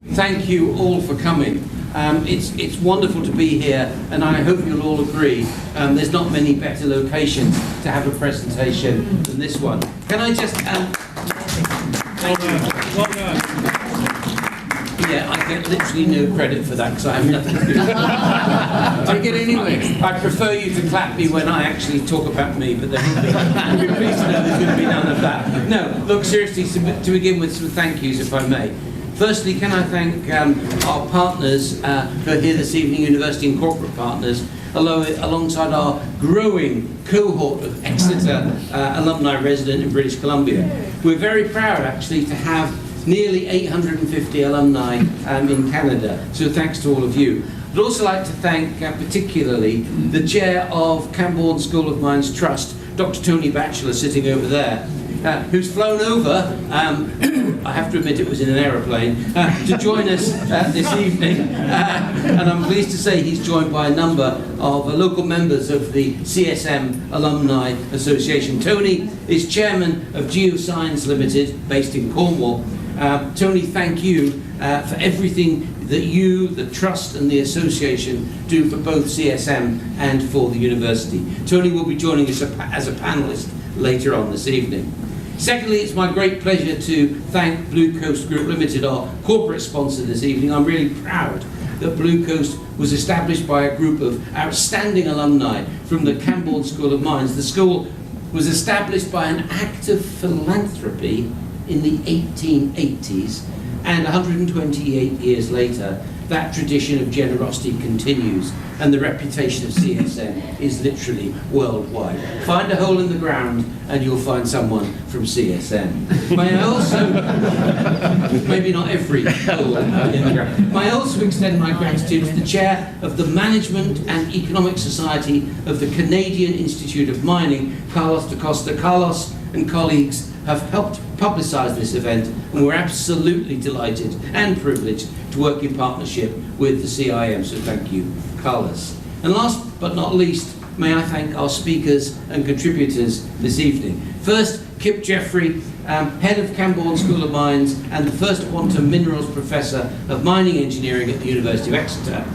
Thank you all for coming. It's wonderful to be here, and I hope you'll all agree there's not many better locations to have a presentation than this one. Can I just... thank you. Well done. Yeah, I get literally no credit for that because I have nothing to do with it. Take it anyway. I prefer you to clap me when I actually talk about me, but then you'll be pleased to know there's going to be none of that. No, look, seriously, to begin with some thank yous, if I may. Firstly, can I thank our partners who are here this evening, university and corporate partners, alongside our growing cohort of Exeter alumni resident in British Columbia. We're very proud, actually, to have nearly 850 alumni in Canada, so thanks to all of you. I'd also like to thank particularly the chair of Camborne School of Mines Trust, Dr Tony Batchelor, sitting over there, who's flown over, I have to admit it was in an aeroplane, to join us this evening. And I'm pleased to say he's joined by a number of local members of the CSM Alumni Association. Tony is chairman of Geoscience Limited, based in Cornwall. Tony, thank you for everything that you, the Trust and the Association do for both CSM and for the University. Tony will be joining us as a panellist later on this evening. Secondly, it's my great pleasure to thank Blue Coast Group Limited, our corporate sponsor this evening. I'm really proud that Blue Coast was established by a group of outstanding alumni from the Camborne School of Mines. The school was established by an act of philanthropy in the 1880s, and 128 years later, that tradition of generosity continues, and the reputation of CSM is literally worldwide. Find a hole in the ground and you'll find someone from CSM. May I also, maybe not every hole in the ground, may I also extend my gratitude to the chair of the Management and Economic Society of the Canadian Institute of Mining, Carlos da Costa. Carlos and colleagues have helped publicise this event, and we're absolutely delighted and privileged to work in partnership with the CIM, so thank you, Carlos. And last but not least, may I thank our speakers and contributors this evening. First, Kip Jeffrey, head of Camborne School of Mines and the first quantum minerals professor of mining engineering at the University of Exeter.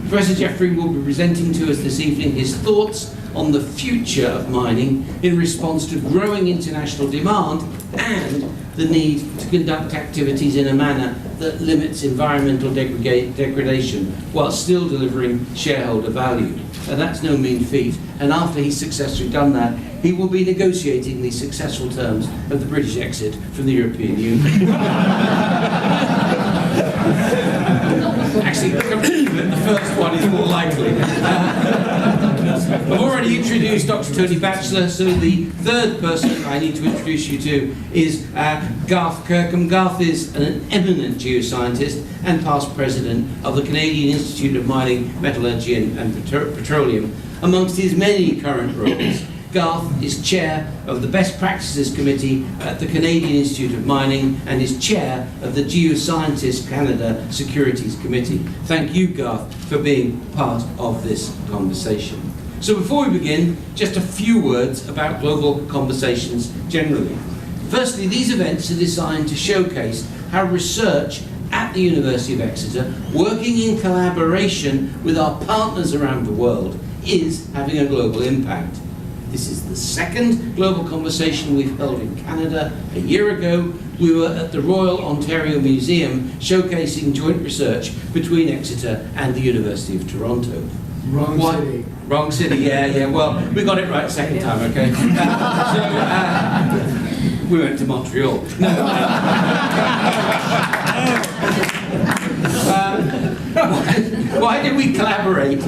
Professor Jeffrey will be presenting to us this evening his thoughts on the future of mining in response to growing international demand and the need to conduct activities in a manner that limits environmental degradation while still delivering shareholder value. And that's no mean feat, and after he's successfully done that, he will be negotiating the successful terms of the British exit from the European Union. Actually, the first one is more likely. I've already introduced Dr Tony Batchelor, so the third person I need to introduce you to is Garth Kirkham. Garth is an eminent geoscientist and past president of the Canadian Institute of Mining, Metallurgy and Petroleum. Amongst his many current roles, Garth is chair of the Best Practices Committee at the Canadian Institute of Mining and is chair of the Geoscientists Canada Securities Committee. Thank you, Garth, for being part of this conversation. So before we begin, just a few words about global conversations generally. Firstly, these events are designed to showcase how research at the University of Exeter, working in collaboration with our partners around the world, is having a global impact. This is the second global conversation we've held in Canada. A year ago, we were at the Royal Ontario Museum showcasing joint research between Exeter and the University of Toronto. City. Wrong city, yeah. Well, we got it right second time, okay? We went to Montreal. Why do we collaborate?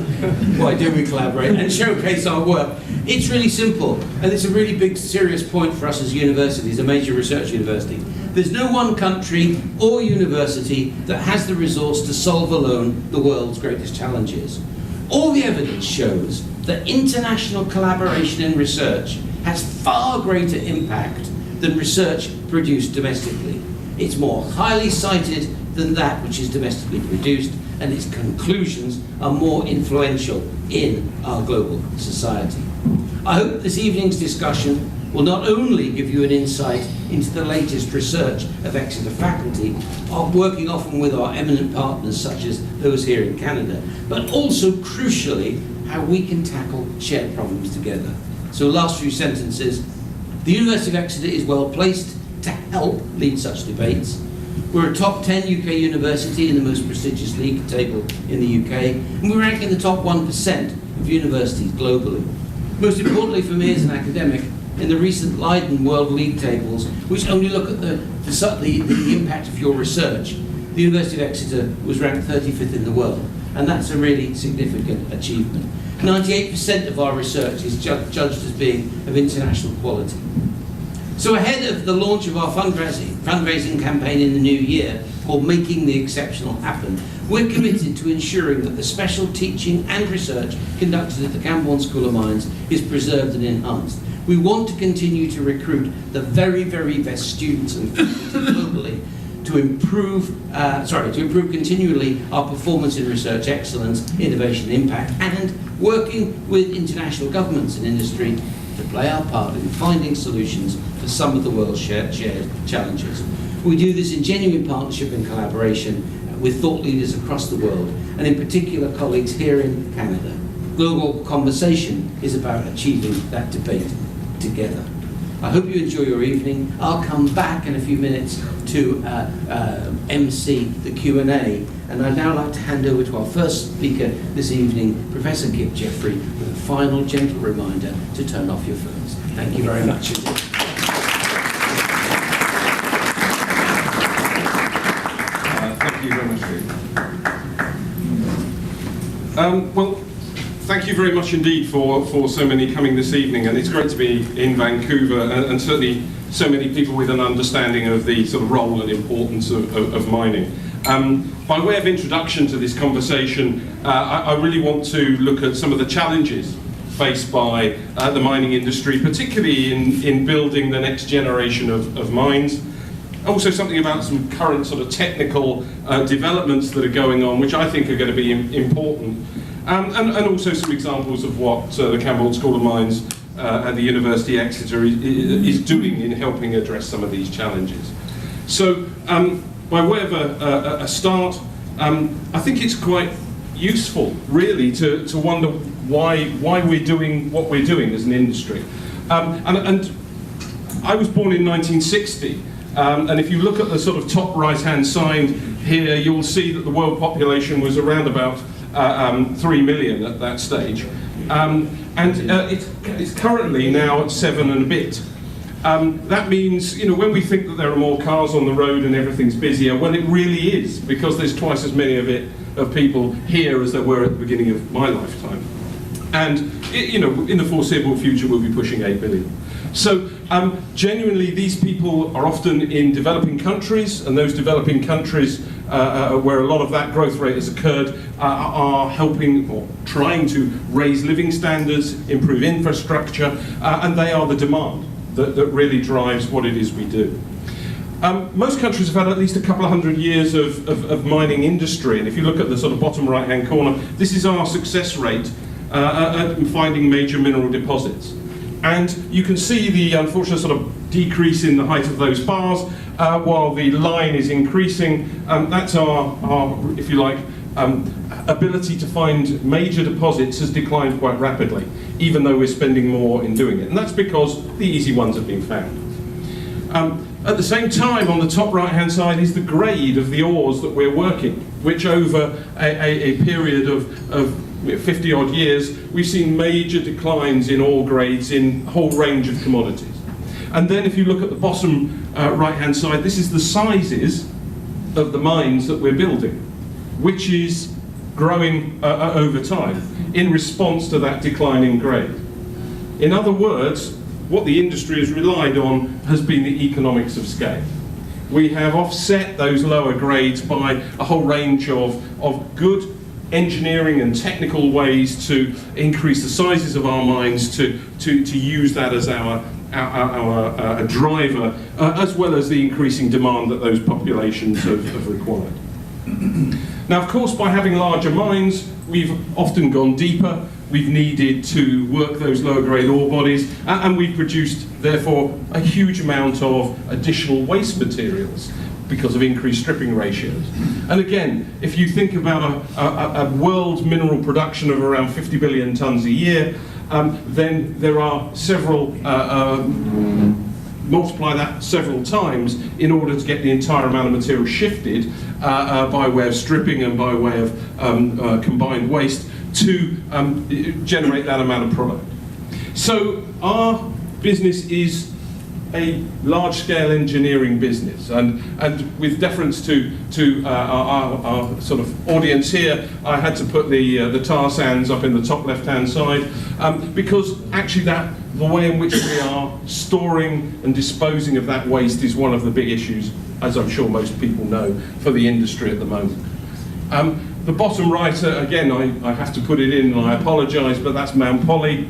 Why do we collaborate and showcase our work? It's really simple, and it's a really big, serious point for us as universities, a major research university. There's no one country or university that has the resource to solve alone the world's greatest challenges. All the evidence shows that international collaboration in research has far greater impact than research produced domestically. It's more highly cited than that which is domestically produced, and its conclusions are more influential in our global society. I hope this evening's discussion will not only give you an insight into the latest research of Exeter faculty, working often with our eminent partners such as those here in Canada, but also crucially how we can tackle shared problems together. So last few sentences. The University of Exeter is well placed to help lead such debates. We're a top 10 UK university in the most prestigious league table in the UK, and we rank in the top 1% of universities globally. Most importantly for me as an academic, in the recent Leiden World League tables, which only look at the impact of your research, the University of Exeter was ranked 35th in the world, and that's a really significant achievement. 98% of our research is judged as being of international quality. So ahead of the launch of our fundraising campaign in the new year, called Making the Exceptional Happen, we're committed to ensuring that the special teaching and research conducted at the Camborne School of Mines is preserved and enhanced. We want to continue to recruit the very, very best students and faculty globally to improve continually our performance in research excellence, innovation and impact, and working with international governments and industry to play our part in finding solutions for some of the world's shared challenges. We do this in genuine partnership and collaboration with thought leaders across the world, and in particular colleagues here in Canada. Global conversation is about achieving that debate together. I hope you enjoy your evening. I'll come back in a few minutes to MC the Q&A, and I'd now like to hand over to our first speaker this evening, Professor Kip Jeffrey, with a final gentle reminder to turn off your phones. Thank you very much indeed. Thank you very much, Steve. Well, thank you very much indeed for so many coming this evening, and it's great to be in Vancouver, and certainly so many people with an understanding of the sort of role and importance of mining. By way of introduction to this conversation, I really want to look at some of the challenges faced by the mining industry, particularly in building the next generation of mines. Also something about some current sort of technical developments that are going on, which I think are going to be important. And also some examples of what the Camborne School of Mines at the University of Exeter is doing in helping address some of these challenges. So, by way of a start, I think it's quite useful, really, to wonder why we're doing what we're doing as an industry. And I was born in 1960, and if you look at the sort of top right-hand side here, you'll see that the world population was around about 3 million at that stage, it's currently now at 7 and a bit. That means, when we think that there are more cars on the road and everything's busier, well, it really is, because there's twice as many of people here as there were at the beginning of my lifetime. And in the foreseeable future, we'll be pushing 8 billion. So genuinely, these people are often in developing countries, and those developing countries where a lot of that growth rate has occurred are helping or trying to raise living standards, improve infrastructure, and they are the demand that really drives what it is we do. Most countries have had at least a couple of hundred years of mining industry, and if you look at the sort of bottom right-hand corner, this is our success rate at finding major mineral deposits. And you can see the unfortunate sort of decrease in the height of those bars while the line is increasing. That's our, if you like, ability to find major deposits has declined quite rapidly, even though we're spending more in doing it. And that's because the easy ones have been found. At the same time, on the top right-hand side is the grade of the ores that we're working, which over a period of 50 odd years, we've seen major declines in ore grades in a whole range of commodities. And then if you look at the bottom right-hand side, this is the sizes of the mines that we're building, which is growing over time in response to that declining grade. In other words, what the industry has relied on has been the economics of scale. We have offset those lower grades by a whole range of good engineering and technical ways to increase the sizes of our mines, to use that as our driver, as well as the increasing demand that those populations have required. Now, of course, by having larger mines, we've often gone deeper, we've needed to work those lower grade ore bodies, and we've produced, therefore, a huge amount of additional waste materials because of increased stripping ratios. And again, if you think about a world mineral production of around 50 billion tonnes a year, then there are several, multiply that several times in order to get the entire amount of material shifted by way of stripping and by way of combined waste to generate that amount of product. So our business is a large-scale engineering business, and with deference to our sort of audience here, I had to put the tar sands up in the top left-hand side because actually the way in which we are storing and disposing of that waste is one of the big issues, as I'm sure most people know, for the industry at the moment. The bottom right, again, I have to put it in, and I apologise, but that's Mount Poly.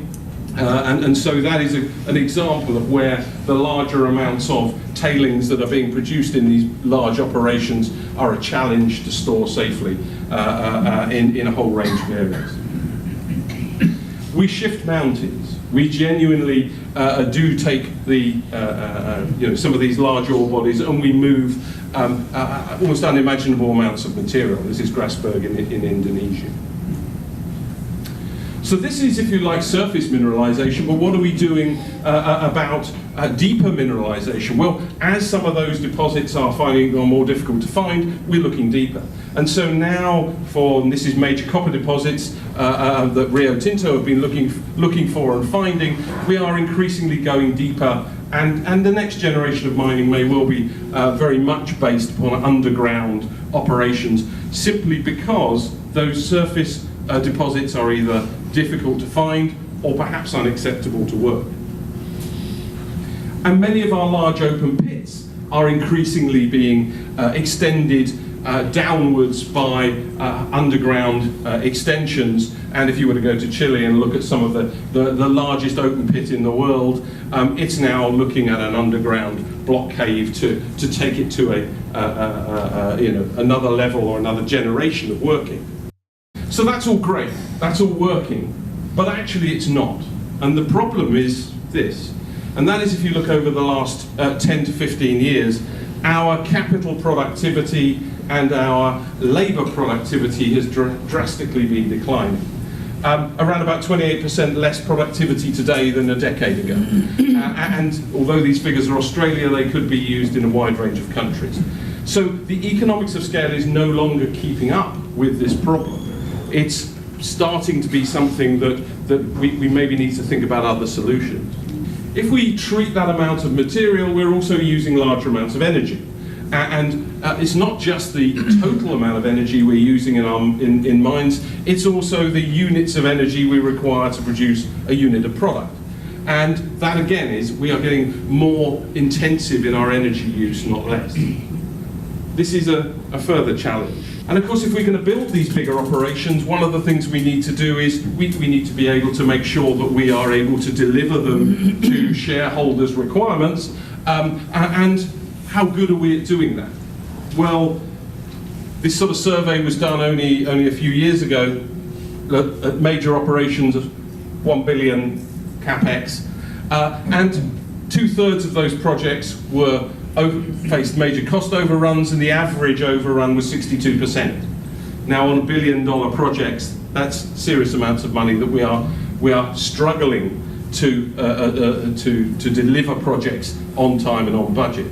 And so that is an example of where the larger amounts of tailings that are being produced in these large operations are a challenge to store safely in a whole range of areas. We shift mountains. We genuinely do take the some of these large ore bodies, and we move almost unimaginable amounts of material. This is Grasberg in Indonesia. So this is, if you like, surface mineralisation, but what are we doing about deeper mineralisation? Well, as some of those deposits are more difficult to find, we're looking deeper. And so now, and this is major copper deposits that Rio Tinto have been looking for and finding, we are increasingly going deeper, and the next generation of mining may well be very much based upon underground operations, simply because those surface deposits are either difficult to find or perhaps unacceptable to work. And many of our large open pits are increasingly being extended downwards by underground extensions. And if you were to go to Chile and look at some of the largest open pit in the world, it's now looking at an underground block cave to take it to another level or another generation of working. So that's all great, that's all working, but actually it's not. And the problem is this, and that is, if you look over the last 10 to 15 years, our capital productivity and our labour productivity has drastically been declining. Around about 28% less productivity today than a decade ago. And although these figures are Australia, they could be used in a wide range of countries. So the economics of scale is no longer keeping up with this problem. It's starting to be something that we maybe need to think about other solutions. If we treat that amount of material, we're also using larger amounts of energy. And it's not just the total amount of energy we're using in mines, it's also the units of energy we require to produce a unit of product. And that again is, we are getting more intensive in our energy use, not less. This is a further challenge. And of course, if we're going to build these bigger operations, one of the things we need to do is we need to be able to make sure that we are able to deliver them to shareholders' requirements. And how good are we at doing that? Well, this sort of survey was done only a few years ago at major operations of 1 billion capex, and 2/3 of those projects faced major cost overruns, and the average overrun was 62%. Now, on $1 billion projects, that's serious amounts of money that we are struggling to deliver projects on time and on budget.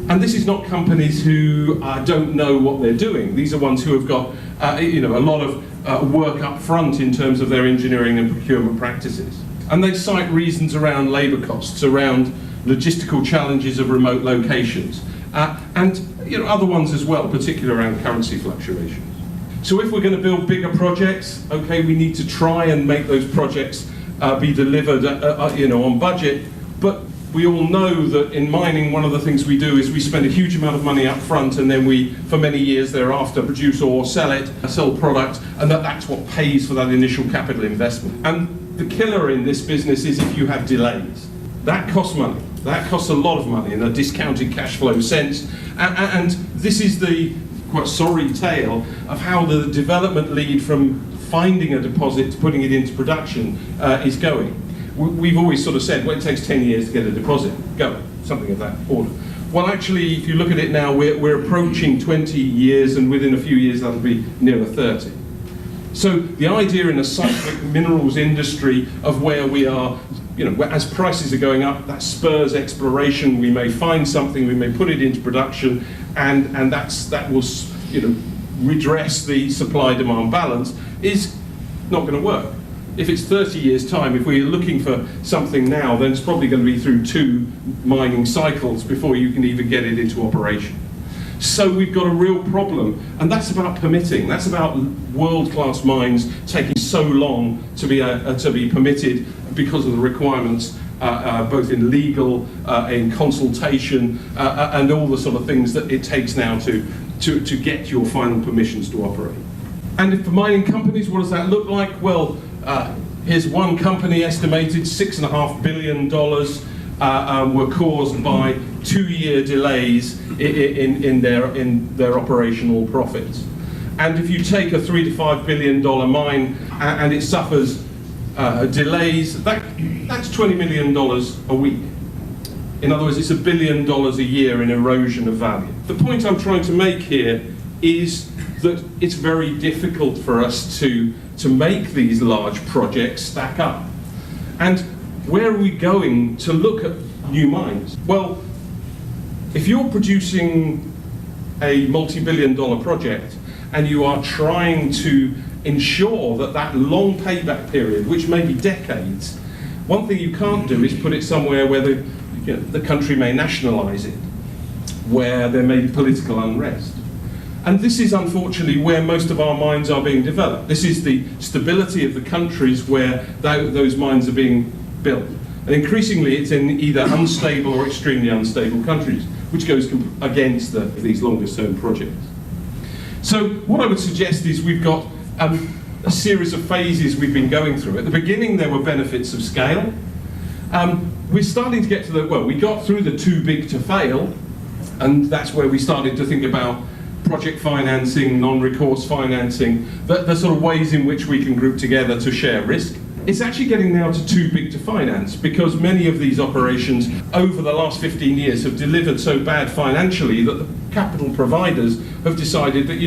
And this is not companies who don't know what they're doing. These are ones who have got a lot of work up front in terms of their engineering and procurement practices. And they cite reasons around labour costs, around logistical challenges of remote locations, and other ones as well, particularly around currency fluctuations. So if we're going to build bigger projects, okay, we need to try and make those projects be delivered on budget, but we all know that in mining, one of the things we do is we spend a huge amount of money up front, and then we, for many years thereafter, produce or sell product, and that's what pays for that initial capital investment. And the killer in this business is if you have delays. That costs money. That costs a lot of money in a discounted cash flow sense. And this is the quite sorry tale of how the development lead from finding a deposit, putting it into production is going. We've always sort of said, well, it takes 10 years to get a deposit. Go, something of that order. Well, actually, if you look at it now, we're approaching 20 years, and within a few years that'll be nearer 30. So the idea in a cyclic minerals industry of where we are, as prices are going up, that spurs exploration. We may find something, we may put it into production, and that will, redress the supply-demand balance, is not going to work. If it's 30 years' time, if we're looking for something now, then it's probably going to be through 2 mining cycles before you can even get it into operation. So we've got a real problem, and that's about permitting. That's about world-class mines taking so long to be permitted because of the requirements, both in legal, in consultation, and all the sort of things that it takes now to get your final permissions to operate. And for mining companies, what does that look like? Well, here's one company estimated $6.5 billion were caused by 2-year delays in their operational profits. And if you take a $3 to $5 billion mine and it suffers delays, that's $20 million a week. In other words, it's $1 billion a year in erosion of value. The point I'm trying to make here is that it's very difficult for us to make these large projects stack up. And where are we going to look at new mines? Well, if you're producing a multi-billion-dollar project and you are trying to ensure that long payback period, which may be decades, one thing you can't do is put it somewhere where the country may nationalise it, where there may be political unrest. And this is unfortunately where most of our mines are being developed. This is the stability of the countries where those mines are being built. And increasingly it's in either unstable or extremely unstable countries, which goes against these longer term projects. So what I would suggest is we've got a series of phases we've been going through. At the beginning there were benefits of scale. We're starting to get to we got through the too big to fail, and that's where we started to think about project financing, non-recourse financing, the sort of ways in which we can group together to share risk. It's actually getting now to too big to finance, because many of these operations over the last 15 years have delivered so bad financially that the capital providers have decided that,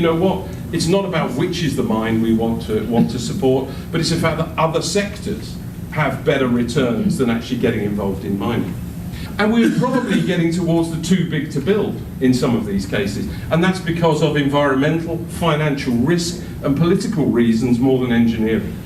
it's not about which is the mine we want to support, but it's the fact that other sectors have better returns than actually getting involved in mining. And we're probably getting towards the too big to build in some of these cases. And that's because of environmental, financial risk and political reasons more than engineering.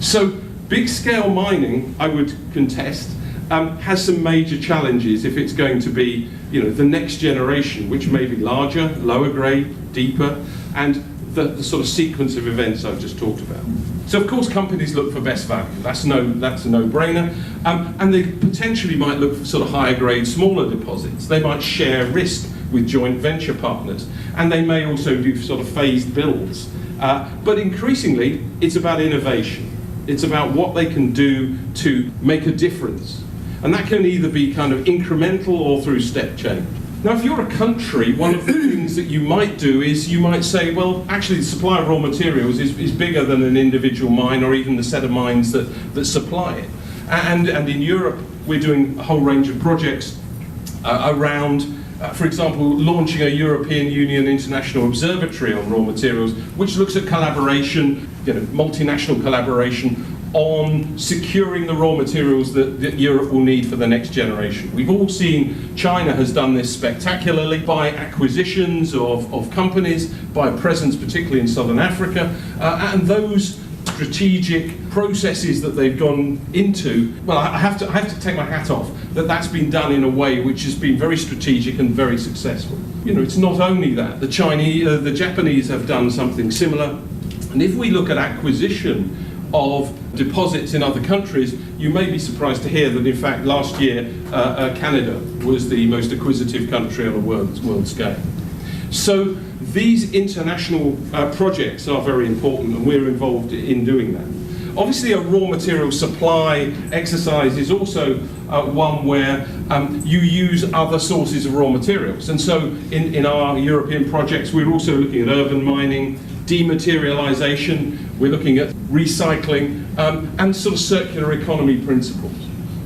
So big scale mining, I would contest, has some major challenges if it's going to be the next generation, which may be larger, lower grade, deeper, and the sort of sequence of events I've just talked about. So of course companies look for best value. That's a no-brainer. And they potentially might look for sort of higher grade, smaller deposits. They might share risk with joint venture partners. And they may also do sort of phased builds. But increasingly, it's about innovation. It's about what they can do to make a difference. And that can either be kind of incremental or through step change. Now, if you're a country, one of the things that you might do is you might say, well, actually the supply of raw materials is bigger than an individual mine or even the set of mines that supply it. And in Europe, we're doing a whole range of projects around, for example, launching a European Union International Observatory on raw materials, which looks at collaboration, multinational collaboration on securing the raw materials that Europe will need for the next generation. We've all seen China has done this spectacularly by acquisitions of companies, by a presence particularly in Southern Africa, and those strategic processes that they've gone into, well, I have to take my hat off that that's been done in a way which has been very strategic and very successful. It's not only that. The Japanese have done something similar, and if we look at acquisition of deposits in other countries, you may be surprised to hear that in fact last year Canada was the most acquisitive country on a world scale. So these international projects are very important, and we're involved in doing that. Obviously a raw material supply exercise is also one where you use other sources of raw materials, and so in our European projects we're also looking at urban mining, dematerialization, we're looking at recycling, and sort of circular economy principles.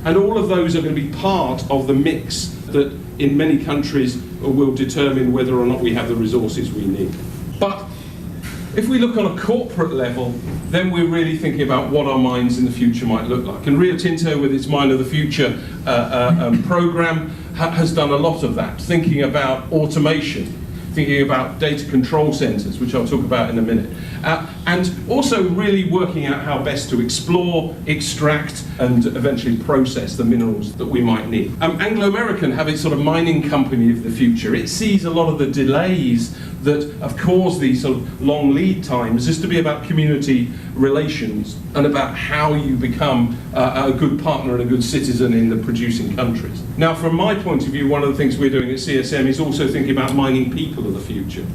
And all of those are going to be part of the mix that in many countries will determine whether or not we have the resources we need. But if we look on a corporate level, then we're really thinking about what our mines in the future might look like. And Rio Tinto, with its Mine of the Future program, has done a lot of that, thinking about automation, thinking about data control centres, which I'll talk about in a minute, and also really working out how best to explore, extract, and eventually process the minerals that we might need. Anglo-American have its sort of mining company of the future. It sees a lot of the delays that have caused these sort of long lead times is to be about community relations and about how you become a good partner and a good citizen in the producing countries. Now, from my point of view, one of the things we're doing at CSM is also thinking about mining people of the future.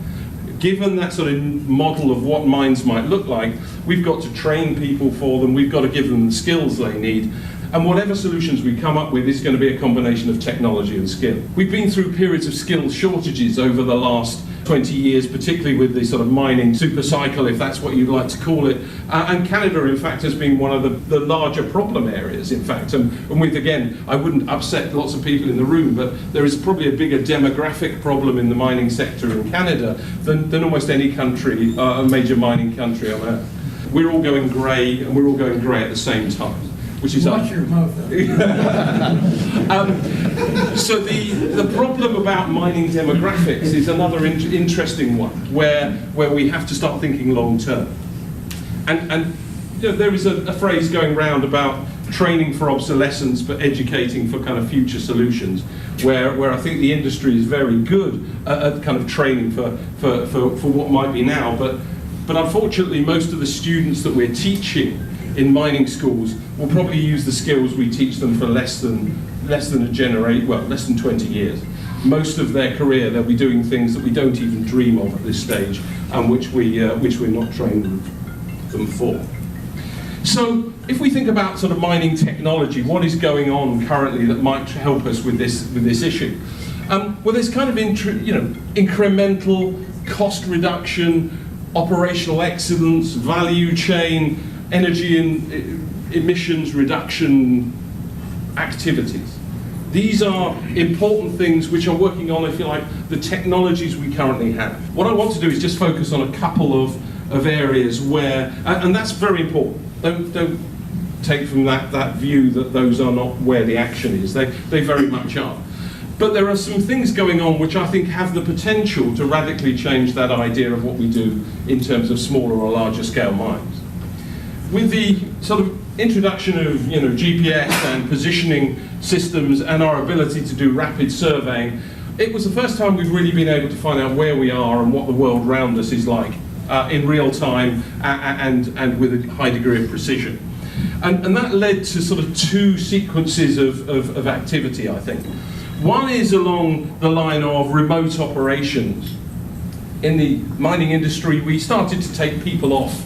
Given that sort of model of what mines might look like, we've got to train people for them, we've got to give them the skills they need, and whatever solutions we come up with is going to be a combination of technology and skill. We've been through periods of skill shortages over the last 20 years, particularly with the sort of mining super cycle, if that's what you'd like to call it. And Canada, in fact, has been one of the larger problem areas, in fact. And with, again, I wouldn't upset lots of people in the room, but there is probably a bigger demographic problem in the mining sector in Canada than almost any country, a major mining country on earth. We're all going grey, and we're all going grey at the same time, which is Watch your mouth. So the problem about mining demographics is another interesting one, where we have to start thinking long term. And you know, there is a phrase going round about training for obsolescence but educating for kind of future solutions, where I think the industry is very good at kind of training for what might be now, but unfortunately most of the students that we're teaching in mining schools will probably use the skills we teach them for less than 20 years. Most of their career they'll be doing things that we don't even dream of at this stage, and which we're not training them for. So if we think about sort of mining technology, what is going on currently that might help us with this issue? Well, there's kind of incremental cost reduction, operational excellence, value chain, energy and emissions reduction activities. These are important things which are working on, if you like, the technologies we currently have. What I want to do is just focus on a couple of areas where, and that's very important. Don't take from that view that those are not where the action is. They very much are. But there are some things going on which I think have the potential to radically change that idea of what we do in terms of smaller or larger scale mines. With the sort of introduction of GPS and positioning systems and our ability to do rapid surveying, it was the first time we've really been able to find out where we are and what the world around us is like in real time and with a high degree of precision. And that led to sort of two sequences of activity, I think. One is along the line of remote operations. In the mining industry, we started to take people off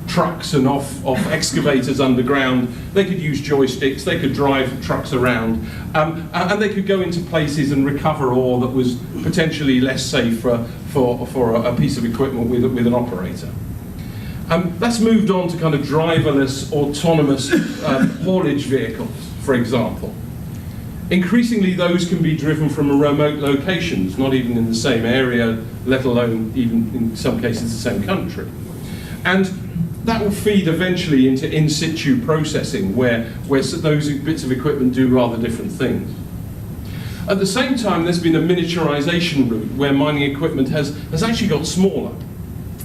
trucks and off excavators underground. They could use joysticks, they could drive trucks around, and they could go into places and recover ore that was potentially less safe for a piece of equipment with an operator. That's moved on to kind of driverless, autonomous haulage vehicles, for example. Increasingly, those can be driven from remote locations, not even in the same area, let alone even in some cases the same country. And that will feed eventually into in situ processing, where those bits of equipment do rather different things. At the same time, there's been a miniaturization route where mining equipment has actually got smaller.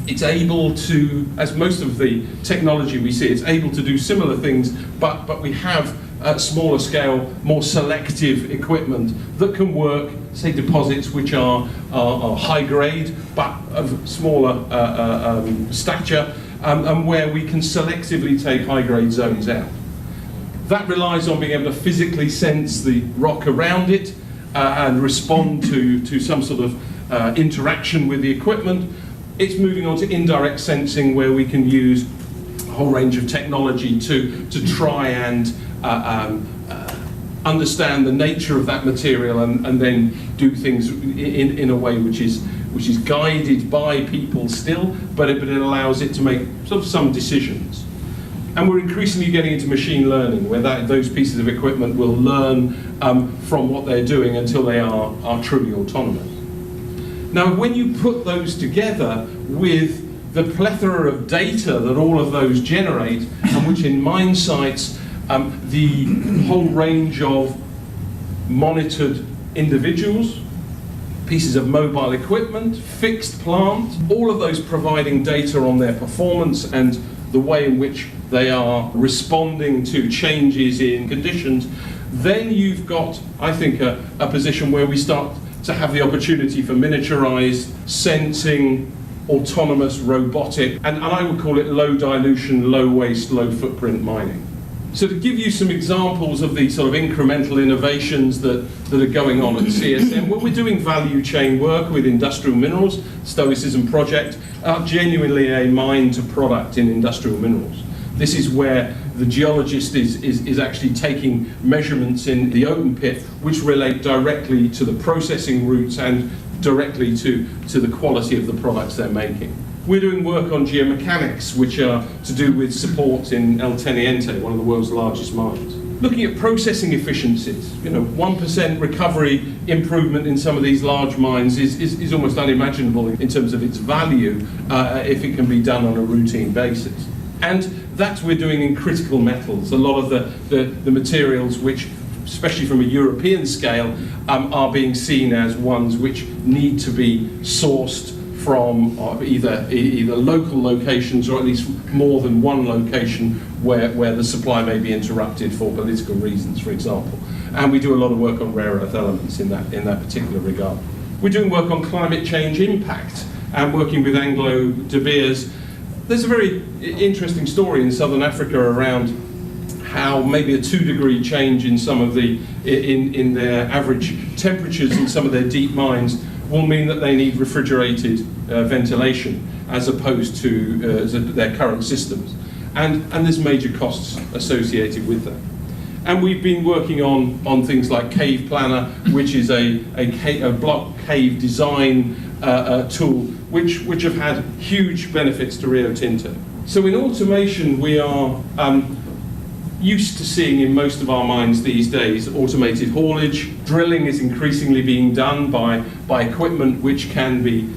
It's able to, as most of the technology we see, it's able to do similar things, but we have smaller scale, more selective equipment that can work, say, deposits which are high grade, but of smaller stature, and where we can selectively take high grade zones out. That relies on being able to physically sense the rock around it and respond to some sort of interaction with the equipment. It's moving on to indirect sensing, where we can use a whole range of technology to try and understand the nature of that material and then do things in a way which is which is guided by people still, but it allows it to make sort of some decisions. And we're increasingly getting into machine learning, where those pieces of equipment will learn from what they're doing until they are truly autonomous. Now, when you put those together with the plethora of data that all of those generate, and which in mine sites, the whole range of monitored individuals, pieces of mobile equipment, fixed plant, all of those providing data on their performance and the way in which they are responding to changes in conditions, then you've got, I think, a position where we start to have the opportunity for miniaturized sensing, autonomous, robotic, and I would call it low dilution, low waste, low footprint mining. So to give you some examples of the sort of incremental innovations that are going on at CSM, well, we're doing value chain work with industrial minerals, Stoicism project, genuinely a mine to product in industrial minerals. This is where the geologist is actually taking measurements in the open pit which relate directly to the processing routes and directly to the quality of the products they're making. We're doing work on geomechanics, which are to do with support in El Teniente, one of the world's largest mines. Looking at processing efficiencies, 1% recovery improvement in some of these large mines is almost unimaginable in terms of its value if it can be done on a routine basis. And that we're doing in critical metals. A lot of the materials which, especially from a European scale, are being seen as ones which need to be sourced from either local locations or at least more than one location where the supply may be interrupted for political reasons, for example. And we do a lot of work on rare earth elements in that particular regard. We're doing work on climate change impact and working with Anglo De Beers. There's a very interesting story in Southern Africa around how maybe a 2-degree change in some of in their average temperatures in some of their deep mines will mean that they need refrigerated ventilation as opposed to their current systems. And there's major costs associated with that. And we've been working on things like Cave Planner, which is a block cave design tool, which have had huge benefits to Rio Tinto. So in automation, we are used to seeing in most of our mines these days automated haulage. Drilling is increasingly being done by equipment which can be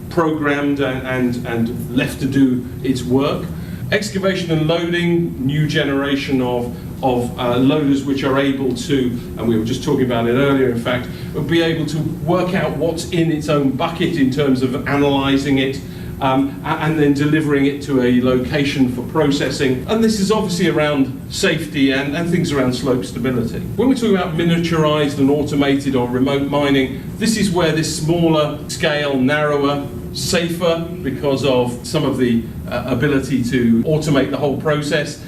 programmed and left to do its work. Excavation and loading, new generation of loaders which are able to, and we were just talking about it earlier in fact, will be able to work out what's in its own bucket in terms of analysing it, and then delivering it to a location for processing. And this is obviously around safety and things around slope stability. When we're talking about miniaturized and automated or remote mining, this is where this smaller scale, narrower, safer because of some of the ability to automate the whole process,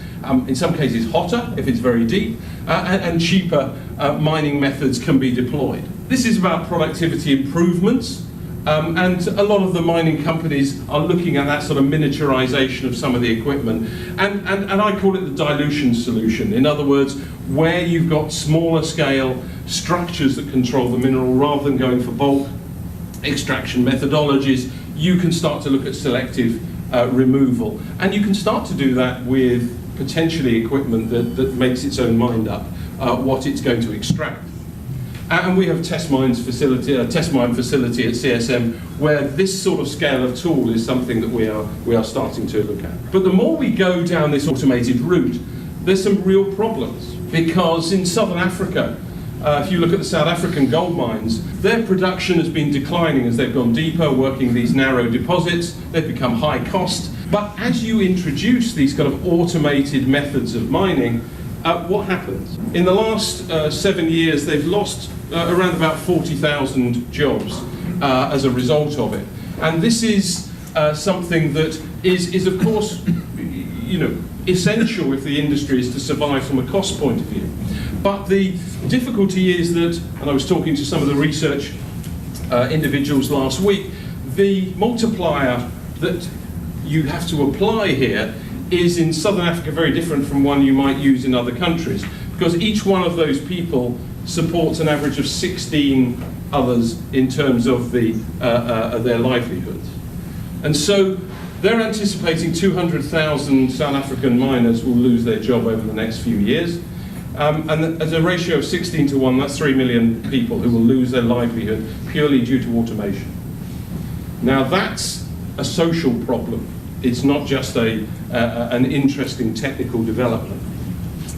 in some cases hotter if it's very deep, and cheaper mining methods can be deployed. This is about productivity improvements. And a lot of the mining companies are looking at that sort of miniaturization of some of the equipment. And I call it the dilution solution. In other words, where you've got smaller scale structures that control the mineral rather than going for bulk extraction methodologies, you can start to look at selective removal. And you can start to do that with potentially equipment that makes its own mind up what it's going to extract. And we have a test mine facility at CSM where this sort of scale of tool is something that we are starting to look at. But the more we go down this automated route, there's some real problems, because in Southern Africa, if you look at the South African gold mines, their production has been declining as they've gone deeper, working these narrow deposits. They've become high cost. But as you introduce these kind of automated methods of mining, what happens? In the last 7 years, they've lost around about 40,000 jobs as a result of it. And this is something that is of course, essential if the industry is to survive from a cost point of view. But the difficulty is that, and I was talking to some of the research individuals last week, the multiplier that you have to apply here is in Southern Africa very different from one you might use in other countries, because each one of those people supports an average of 16 others in terms of their livelihoods. And so they're anticipating 200,000 South African miners will lose their job over the next few years. And as a ratio of 16 to 1, that's 3 million people who will lose their livelihood purely due to automation. Now that's a social problem. It's not just an interesting technical development.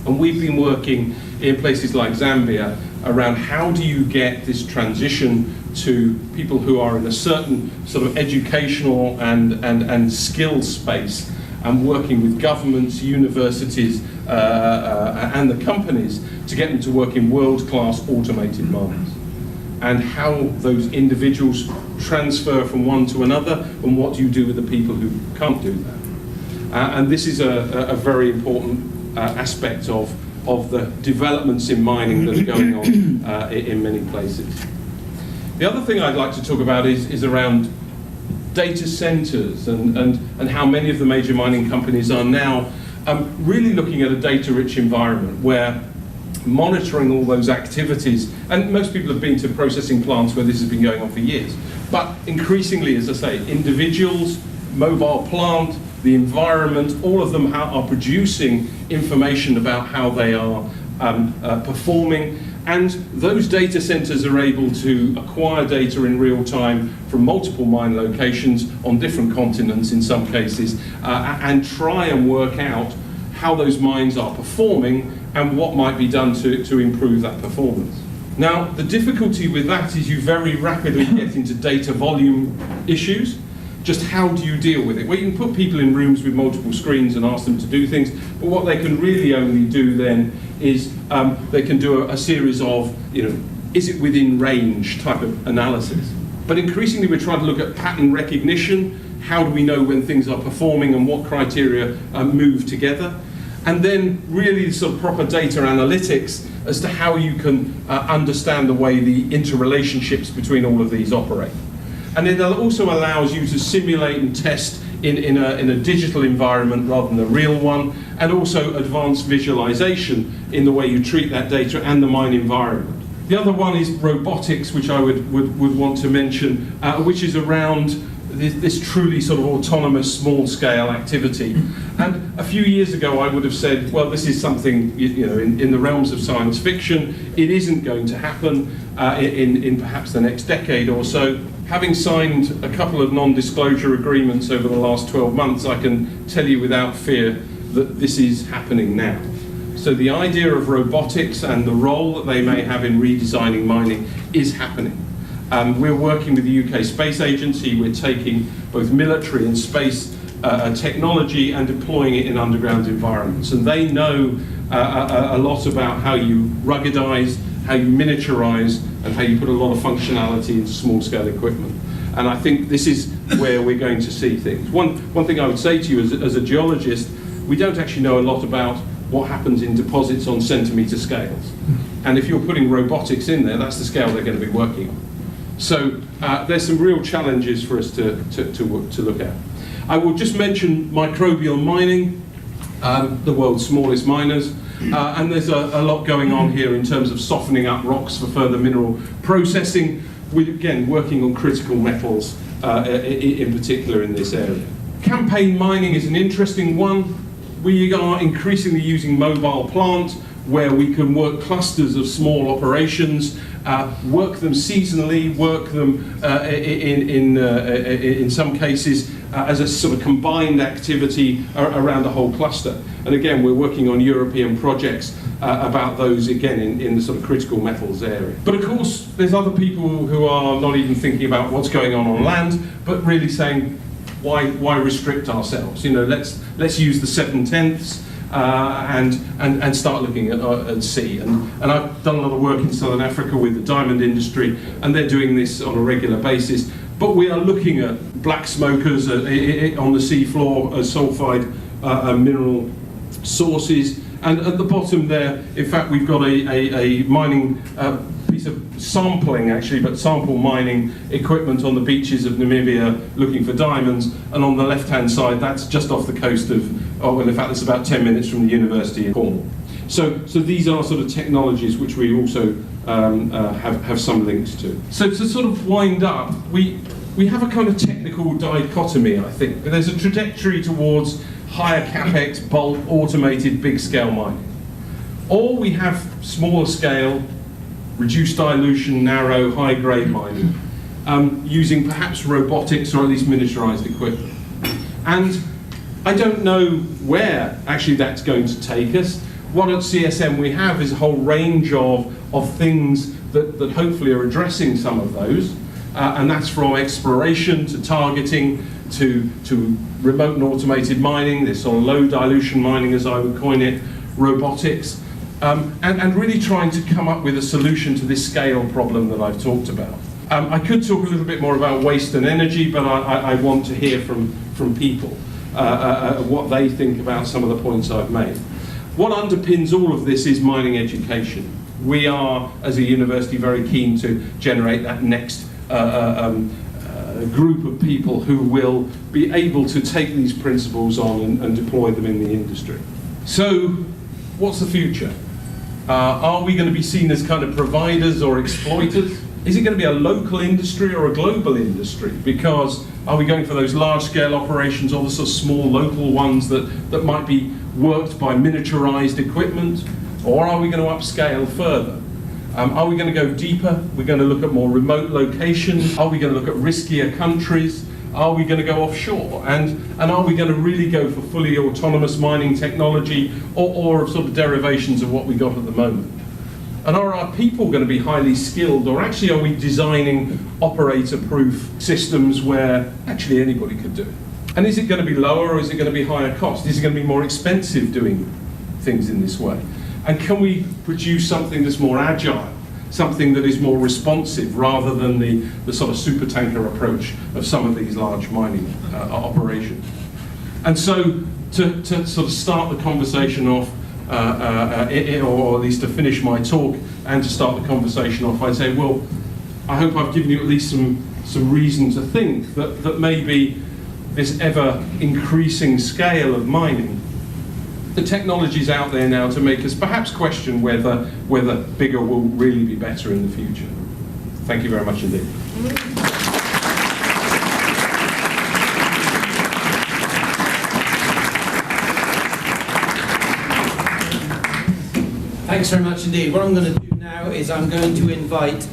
And we've been working in places like Zambia around how do you get this transition to people who are in a certain sort of educational and skills space, and working with governments, universities, and the companies to get them to work in world-class automated mines, and how those individuals transfer from one to another, and what do you do with the people who can't do that. And this is a very important aspect of the developments in mining that are going on in many places. The other thing I'd like to talk about is around data centers and how many of the major mining companies are now really looking at a data-rich environment where monitoring all those activities, and most people have been to processing plants where this has been going on for years, but increasingly, as I say, individuals, mobile plant, the environment, all of them are producing information about how they are performing, and those data centers are able to acquire data in real time from multiple mine locations on different continents in some cases, and try and work out how those mines are performing and what might be done to improve that performance. Now, the difficulty with that is you very rapidly get into data volume issues. Just how do you deal with it? Well, you can put people in rooms with multiple screens and ask them to do things, but what they can really only do then is they can do a series of, is it within range type of analysis. But increasingly we're trying to look at pattern recognition. How do we know when things are performing and what criteria move together? And then really sort of proper data analytics as to how you can understand the way the interrelationships between all of these operate. And it also allows you to simulate and test in a digital environment rather than a real one, and also advanced visualization in the way you treat that data and the mine environment. The other one is robotics, which I would want to mention, which is around this truly sort of autonomous small-scale activity. And a few years ago I would have said, well, this is something in the realms of science fiction. It isn't going to happen in perhaps the next decade or so. Having signed a couple of non-disclosure agreements over the last 12 months, I can tell you without fear that this is happening now. So the idea of robotics and the role that they may have in redesigning mining is happening. We're working with the UK Space Agency. We're taking both military and space technology and deploying it in underground environments. And they know a lot about how you ruggedize, how you miniaturize, and how you put a lot of functionality into small-scale equipment. And I think this is where we're going to see things. One thing I would say to you as a geologist, we don't actually know a lot about what happens in deposits on centimetre scales. And if you're putting robotics in there, that's the scale they're going to be working on. So there's some real challenges for us to look at. I will just mention microbial mining, the world's smallest miners. And there's a lot going on here in terms of softening up rocks for further mineral processing, with, again, working on critical metals in particular in this area. Campaign mining is an interesting one. We are increasingly using mobile plant, where we can work clusters of small operations, work them seasonally, work them in some cases as a sort of combined activity around a whole cluster. And again, we're working on European projects about those, again, in the sort of critical metals area. But of course, there's other people who are not even thinking about what's going on land, but really saying, why restrict ourselves? Let's use the 7/10ths and start looking at sea. And I've done a lot of work in Southern Africa with the diamond industry, and they're doing this on a regular basis. But we are looking at black smokers on the seafloor as sulfide mineral sources. And at the bottom there, in fact, we've got a mining piece of sampling, actually, but sample mining equipment on the beaches of Namibia looking for diamonds. And on the left-hand side, that's just off the coast of, well, in fact, it's about 10 minutes from the University in Cornwall. So these are sort of technologies which we also have some links to. So to sort of wind up, we have a kind of technical dichotomy, I think. There's a trajectory towards higher capex, bulk, automated, big-scale mining. Or we have smaller scale, reduced dilution, narrow, high-grade mining, using perhaps robotics or at least miniaturized equipment. And I don't know where actually that's going to take us. What at CSM we have is a whole range of things that hopefully are addressing some of those. And that's from exploration to targeting to remote and automated mining, this sort of low dilution mining as I would coin it, robotics, and really trying to come up with a solution to this scale problem that I've talked about. I could talk a little bit more about waste and energy, but I want to hear from people what they think about some of the points I've made. What underpins all of this is mining education. We are, as a university, very keen to generate that next group of people who will be able to take these principles on and deploy them in the industry. So, what's the future? Are we going to be seen as kind of providers or exploiters? Is it going to be a local industry or a global industry? Because are we going for those large-scale operations or the sort of small local ones that might be worked by miniaturized equipment? Or are we going to upscale further? Are we going to go deeper? We're going to look at more remote locations? Are we going to look at riskier countries? Are we going to go offshore? And are we going to really go for fully autonomous mining technology or sort of derivations of what we got at the moment? And are our people going to be highly skilled, or actually are we designing operator-proof systems where actually anybody could do it? And is it going to be lower or is it going to be higher cost? Is it going to be more expensive doing things in this way? And can we produce something that's more agile, something that is more responsive rather than the sort of supertanker approach of some of these large mining operations? And so to sort of start the conversation off, or at least to finish my talk and to start the conversation off, I'd say, well, I hope I've given you at least some reason to think that maybe this ever increasing scale of mining, the technology's out there now to make us perhaps question whether bigger will really be better in the future. Thank you very much indeed. Thanks very much indeed. What I'm going to do now is I'm going to invite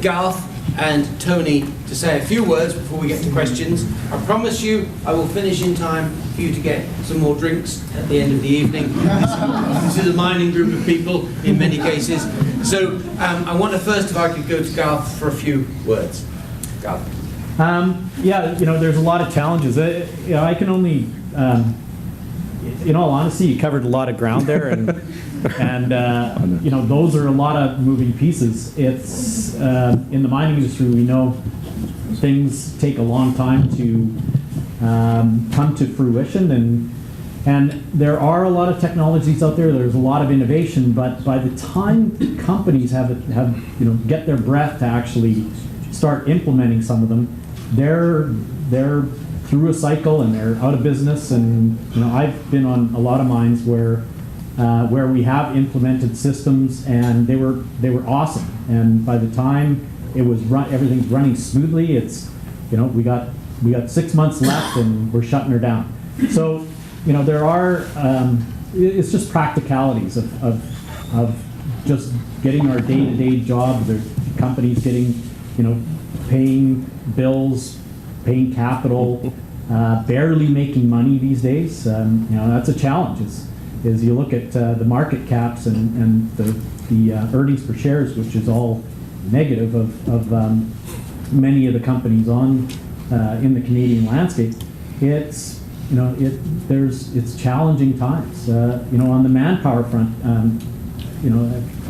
Garth and Tony to say a few words before we get to questions. I promise you I will finish in time for you to get some more drinks at the end of the evening. This is a mining group of people in many cases. So I wonder first if I could go to Garth for a few words. Garth. Yeah, there's a lot of challenges. I can only, in all honesty, you covered a lot of ground there, and those are a lot of moving pieces. It's in the mining industry, we know things take a long time to come to fruition, and there are a lot of technologies out there. There's a lot of innovation, but by the time companies have get their breath to actually start implementing some of them, they're through a cycle and they're out of business. And I've been on a lot of mines where we have implemented systems and they were awesome. And by the time it was everything's running smoothly, it's we got 6 months left and we're shutting her down. So there are it's just practicalities of just getting our day-to-day job. There's companies getting paying bills, paying capital, barely making money these days. That's a challenge. Is you look at the market caps and the earnings per shares, which is all negative of many of the companies on in the Canadian landscape. It's it's challenging times. On the manpower front,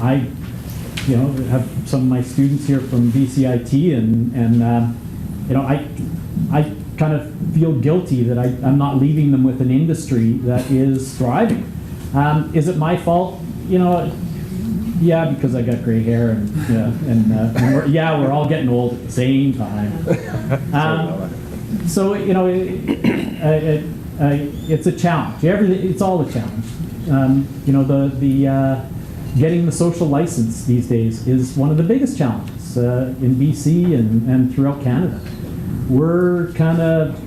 I have some of my students here from BCIT, and I kind of feel guilty that I'm not leaving them with an industry that is thriving. Is it my fault? Yeah, because I got gray hair, and we're all getting old at the same time. So it's a challenge. It's all a challenge. getting the social license these days is one of the biggest challenges in BC and throughout Canada. We're kind of,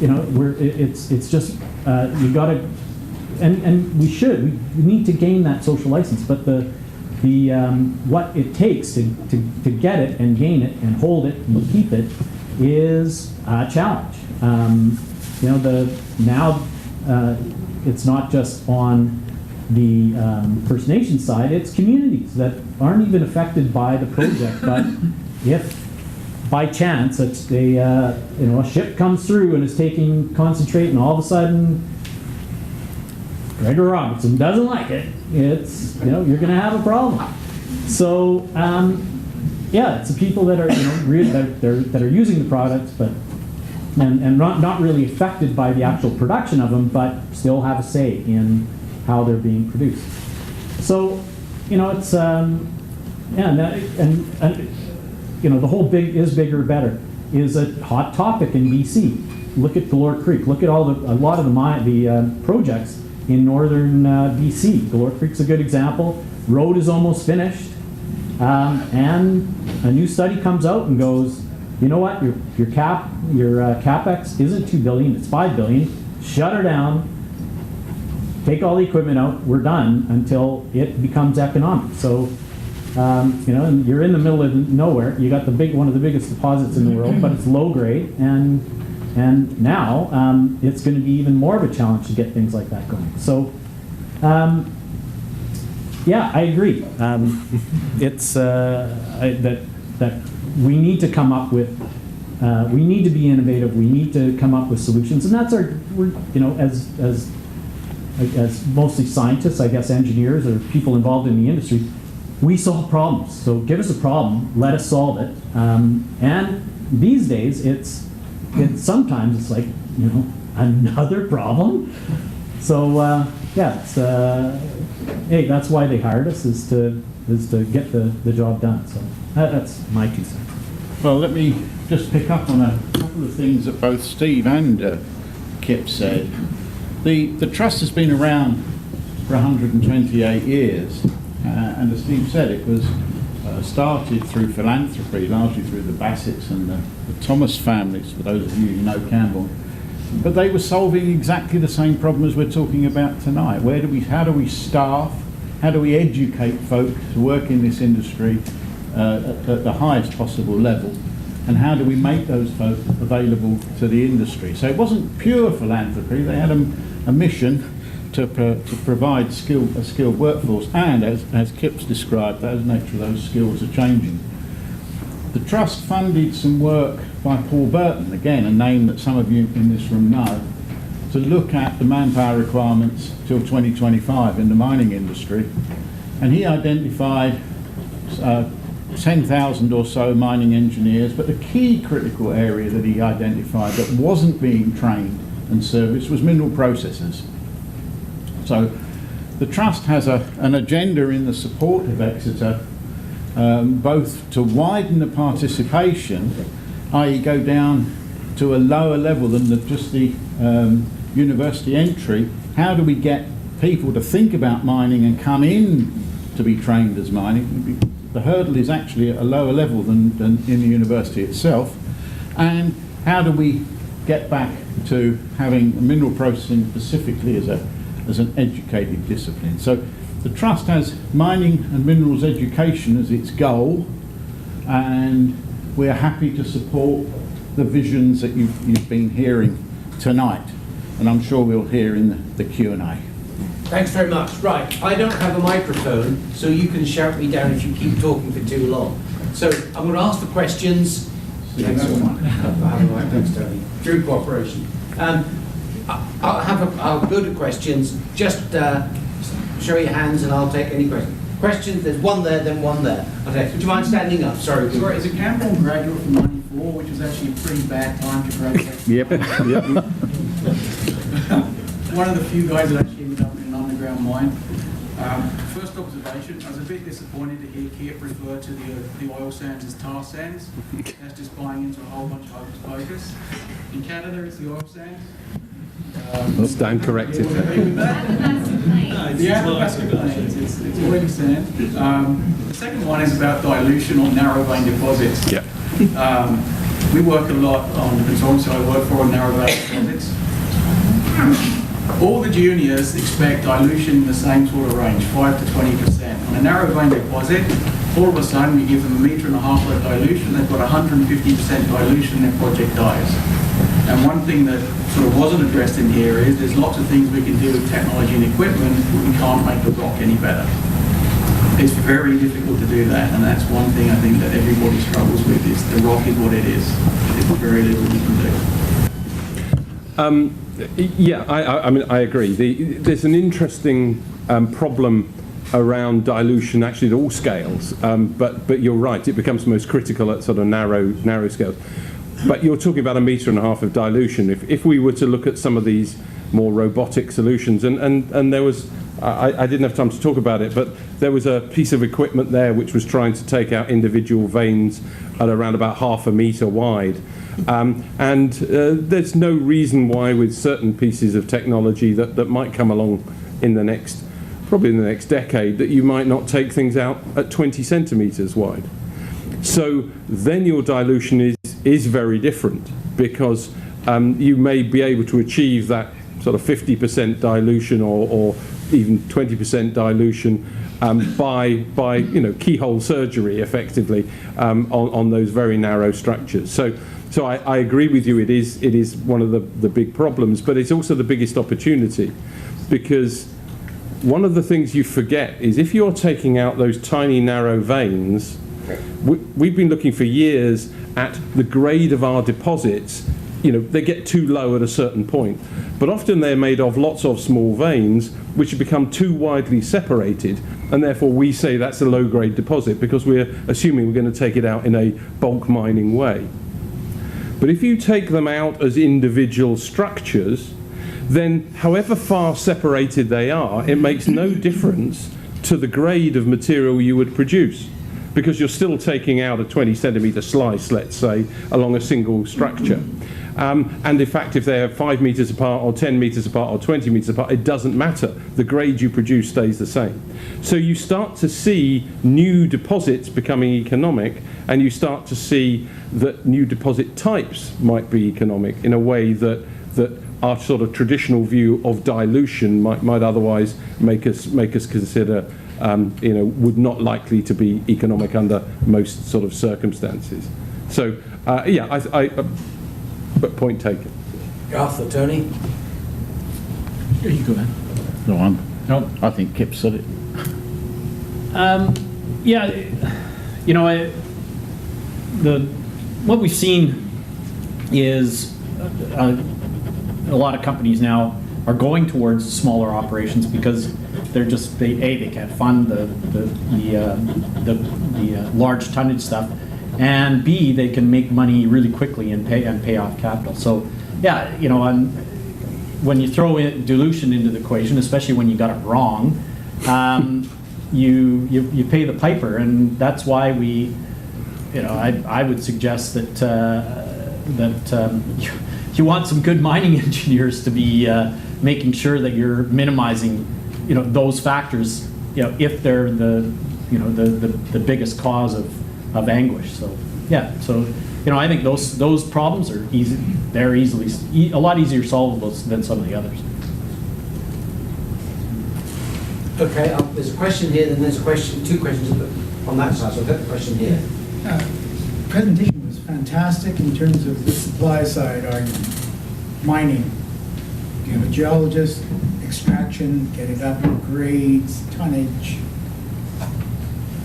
it's just, you got to, and we need to gain that social license, but the what it takes to get it and gain it and hold it and keep it is a challenge. It's not just on the First Nation side, it's communities that aren't even affected by the project, but if by chance it's a ship comes through and is taking concentrate and all of a sudden Gregor Robertson doesn't like it, it's, you're going to have a problem. So, it's the people that are, that are using the products, but and not really affected by the actual production of them, but still have a say in how they're being produced. So, it's the whole bigger, better is a hot topic in BC. Look at Galore Creek. Look at a lot of the projects in northern BC. Galore Creek's a good example. Road is almost finished, and a new study comes out and goes, you know what? Your capex isn't $2 billion; it's $5 billion. Shut her down. Take all the equipment out. We're done until it becomes economic. So, and you're in the middle of nowhere. You got one of the biggest deposits in the world, but it's low grade, and now it's going to be even more of a challenge to get things like that going. So, I agree. It's that we need to come up with. We need to be innovative. We need to come up with solutions, and that's as mostly scientists, I guess, engineers or people involved in the industry, we solve problems. So give us a problem, let us solve it. And these days, it's sometimes it's like, another problem. So hey, that's why they hired us, is to get the job done. So that's my 2 cents. Well, let me just pick up on a couple of things that both Steve and Kip said. The trust has been around for 128 years, and as Steve said, it was started through philanthropy, largely through the Bassetts and the Thomas families, for those of you who know Camborne. But they were solving exactly the same problem as we're talking about tonight. How do we staff, how do we educate folk to work in this industry at the highest possible level, and how do we make those folk available to the industry? So it wasn't pure philanthropy. They had a mission to provide a skilled workforce, and as Kip's described, the nature of those skills are changing. The Trust funded some work by Paul Burton, again a name that some of you in this room know, to look at the manpower requirements till 2025 in the mining industry, and he identified 10,000 or so mining engineers, but the key critical area that he identified that wasn't being trained and serviced was mineral processors. So the Trust has an agenda in the support of Exeter, both to widen the participation, i.e. go down to a lower level than just the university entry. How do we get people to think about mining and come in to be trained as mining? The hurdle is actually at a lower level than in the university itself. And how do we get back to having mineral processing specifically as an educated discipline? So the Trust has mining and minerals education as its goal, and we're happy to support the visions that you've been hearing tonight, and I'm sure we'll hear in the Q&A. Thanks very much. Right, I don't have a microphone, so you can shout me down if you keep talking for too long. So I'm going to ask the questions. Thanks so much. Thanks, Tony. Through cooperation. I'll go to questions. Just show your hands and I'll take any questions. Questions, there's one there, then one there. Okay, would you mind standing up? Sorry. Sorry, is a Camborne graduate from '94, which was actually a pretty bad time to graduate? Yep. One of the few guys that actually ended up in an underground mine. First observation, I was a bit disappointed to hear Kip refer to the oil sands as tar sands. That's just buying into a whole bunch of hocus pocus. In Canada, it's the oil sands. Stand corrected. Yeah, plastic planes. It's oily sand. The second one is about dilution on narrow vein deposits. Yeah. We work a lot on the consortium I work for on narrow vein deposits. All the juniors expect dilution in the same sort of range, 5 to 20%. On a narrow vein deposit, all of a sudden we give them 1.5 meters of dilution, they've got 150% dilution, their project dies. And one thing that sort of wasn't addressed in here is there's lots of things we can do with technology and equipment, but we can't make the rock any better. It's very difficult to do that, and that's one thing I think that everybody struggles with, is the rock is what it is. There's very little we can do. Yeah, I mean, I agree. There's an interesting problem around dilution, actually at all scales, but you're right, it becomes most critical at sort of narrow scales. But you're talking about 1.5 meters of dilution. If we were to look at some of these more robotic solutions, and there was, I didn't have time to talk about it, but there was a piece of equipment there which was trying to take out individual veins at around about 0.5 meter wide. There's no reason why with certain pieces of technology that might come along probably in the next decade, that you might not take things out at 20 centimeters wide. So then your dilution is very different, because you may be able to achieve that sort of 50% dilution or even 20% dilution by keyhole surgery effectively on those very narrow structures. So I agree with you, it is one of the big problems, but it's also the biggest opportunity, because one of the things you forget is if you're taking out those tiny narrow veins, we've been looking for years at the grade of our deposits. They get too low at a certain point, but often they're made of lots of small veins which have become too widely separated, and therefore we say that's a low-grade deposit because we're assuming we're going to take it out in a bulk mining way. But if you take them out as individual structures, then however far separated they are, it makes no difference to the grade of material you would produce, because you're still taking out a 20 centimeter slice, let's say, along a single structure. And in fact, if they're 5 meters apart or 10 meters apart or 20 meters apart, it doesn't matter. The grade you produce stays the same. So you start to see new deposits becoming economic, and you start to see that new deposit types might be economic in a way that our sort of traditional view of dilution might otherwise make us consider would not likely to be economic under most sort of circumstances. So but point taken. Garth or Tony? Here you go, man. No, I think Kip said it. What we've seen is a lot of companies now are going towards smaller operations because they're just they can't fund the large tonnage stuff, and B, they can make money really quickly and pay off capital. So when you throw in dilution into the equation, especially when you got it wrong, you pay the piper, and that's why I would suggest that you want some good mining engineers to be making sure that you're minimizing those factors if they're the biggest cause of anguish. So I think those problems are easy. They're a lot easier solvable than some of the others. Okay, there's a question here, then there's two questions on that side, so I'll get the question here. Presentation was fantastic in terms of the supply side argument. Mining. You have a geologist, extraction, getting up in grades, tonnage,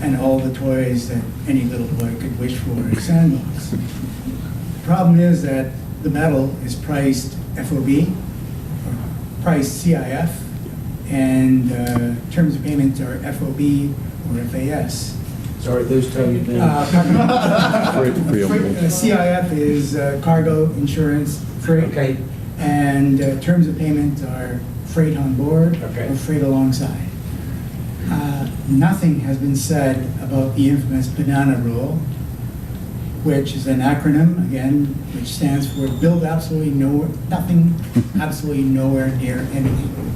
and all the toys that any little boy could wish for in a sandbox. The problem is that the metal is priced FOB, or priced CIF, and terms of payment are FOB or FAS. Sorry, those terms. CIF is cargo, insurance, freight. Okay. And terms of payment are freight on board or freight alongside. Nothing has been said about the infamous banana rule, which is an acronym, again, which stands for Build Absolutely Nothing, Absolutely Nowhere Near Anything.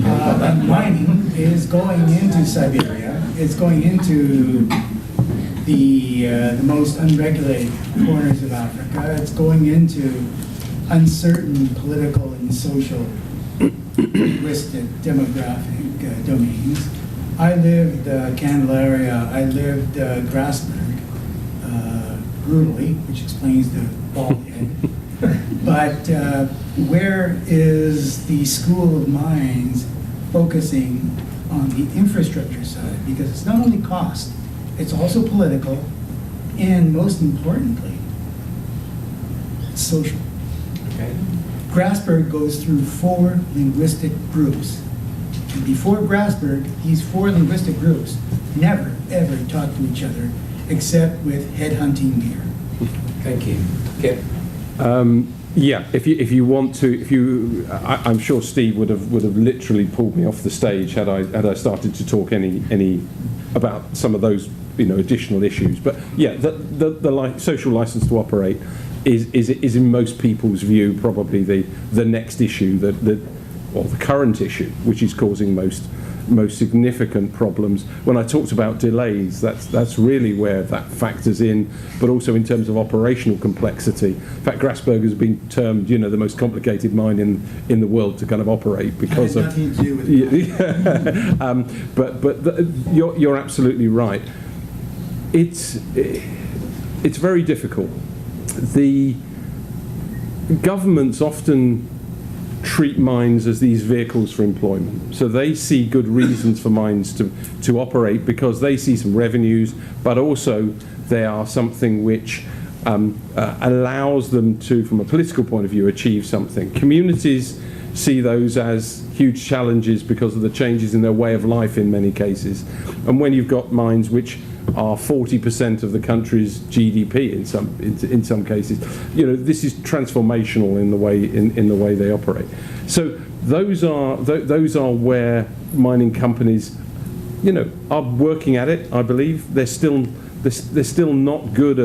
And mining is going into Siberia. It's going into the most unregulated corners of Africa. It's going into uncertain political and social, linguistic, demographic domains. I lived Candelaria, I lived Grasberg, brutally, which explains the bald head. But where is the School of Mines focusing on the infrastructure side? Because it's not only cost, it's also political, and most importantly, it's social. Okay. Grasberg goes through 4 linguistic groups. And before Grasberg, these 4 linguistic groups never, ever talked to each other except with headhunting gear. Thank you. Kip? Yeah, if you want to, I'm sure Steve would have literally pulled me off the stage had I started to talk any about some of those additional issues. But yeah, the social license to operate is in most people's view probably the next issue or the current issue, which is causing most significant problems. When I talked about delays, that's really where that factors in, but also in terms of operational complexity. In fact, Grasberg has been termed, the most complicated mine in the world to kind of operate because of. Nothing to do with that. You're absolutely right. It's very difficult. The governments often treat mines as these vehicles for employment. So they see good reasons for mines to operate because they see some revenues, but also they are something which allows them to, from a political point of view, achieve something. Communities see those as huge challenges because of the changes in their way of life in many cases. And when you've got mines which are 40% of the country's GDP in some cases, this is transformational in the way they operate. So those are where mining companies, are working at it. I believe they're still not good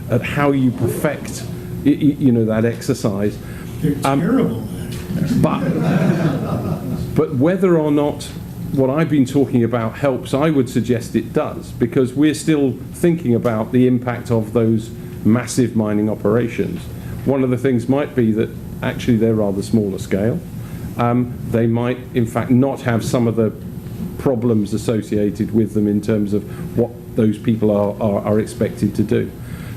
at how you perfect that exercise. They're terrible at it. But whether or not what I've been talking about helps, I would suggest it does, because we're still thinking about the impact of those massive mining operations. One of the things might be that actually they're rather smaller scale. They might, in fact, not have some of the problems associated with them in terms of what those people are expected to do.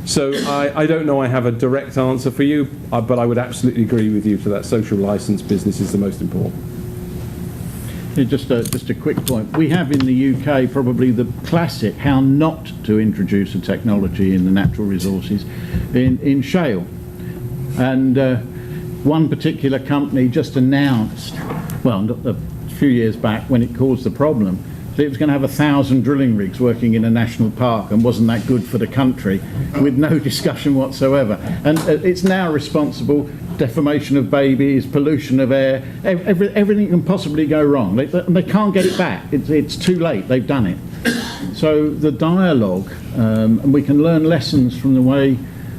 So I don't know I have a direct answer for you, but I would absolutely agree with you to that social license business is the most important. Yeah, just a quick point. We have in the UK probably the classic how not to introduce a technology in the natural resources in shale. And one particular company just announced, a few years back when it caused the problem, that it was going to have 1,000 drilling rigs working in a national park, and wasn't that good for the country, with no discussion whatsoever. And it's now responsible, defamation of babies, pollution of air, everything can possibly go wrong. They can't get it back. It's too late. They've done it. So the dialogue, and we can learn lessons from the way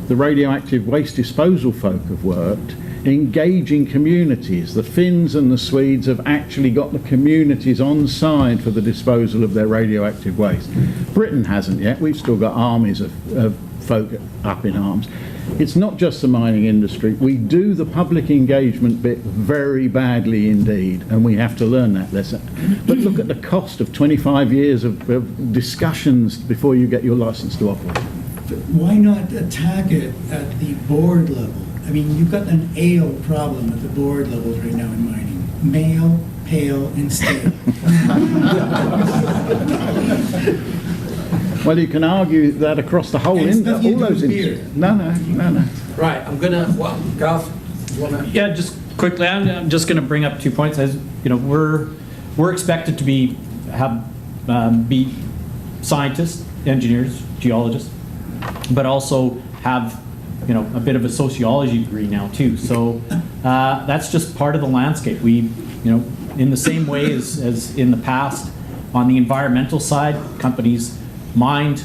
the radioactive waste disposal folk have worked, engaging communities. The Finns and the Swedes have actually got the communities on side for the disposal of their radioactive waste. Britain hasn't yet. We've still got armies of folk up in arms. It's not just the mining industry. We do the public engagement bit very badly indeed, and we have to learn that lesson. But look at the cost of 25 years of discussions before you get your license to operate. But why not attack it at the board level? I mean, you've got an ale problem at the board levels right now in mining. Male, pale, and stale. Well, you can argue that across the whole industry, all those industries. No. Right, I'm gonna. Garth, you wanna? Yeah, just quickly. I'm just going to bring up 2 points. As we're expected to be scientists, engineers, geologists, but also have a bit of a sociology degree now too. So that's just part of the landscape. We, in the same way as in the past, on the environmental side, companies mined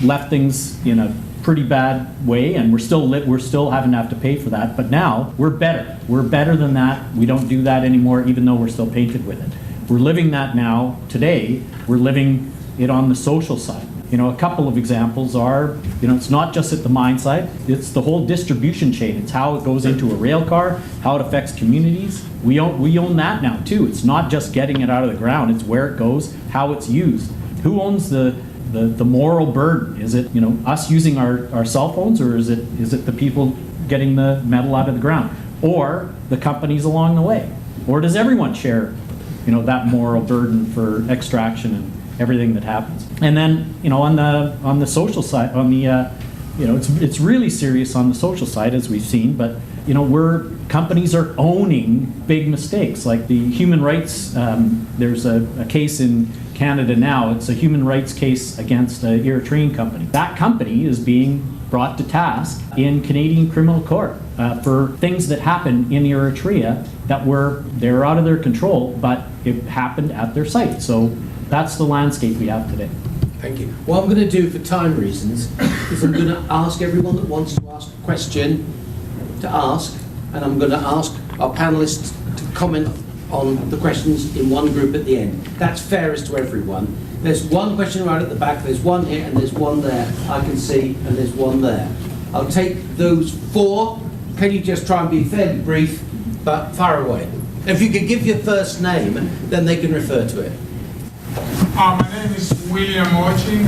left things in a pretty bad way, and we're still having to have to pay for that. But now we're better. We're better than that. We don't do that anymore, even though we're still painted with it. We're living that now. Today, we're living it on the social side. You know, a couple of examples are, you know, it's not just at the mine site, it's the whole distribution chain. It's how it goes into a rail car, how it affects communities. We own that now too. It's not just getting it out of the ground, it's where it goes, how it's used. Who owns the moral burden? Is it, you know, us using our cell phones, or is it the people getting the metal out of the ground? Or the companies along the way? Or does everyone share, you know, that moral burden for extraction and everything that happens? And then, you know, on the social side, on the, you know, it's really serious on the social side, as we've seen, but, you know, companies are owning big mistakes, like the human rights, there's a case in Canada now, it's a human rights case against an Eritrean company. That company is being brought to task in Canadian criminal court for things that happened in Eritrea that they're out of their control, but it happened at their site. So that's the landscape we have today. Thank you. What I'm going to do for time reasons is I'm going to ask everyone that wants to ask a question to ask, and I'm going to ask our panelists to comment on the questions in one group at the end. That's fairest to everyone. There's one question right at the back, there's one here, and there's one there, I can see, and there's one there. I'll take those 4. Can you just try and be fairly brief, but far away? If you could give your first name, then they can refer to it. My name is William Oching,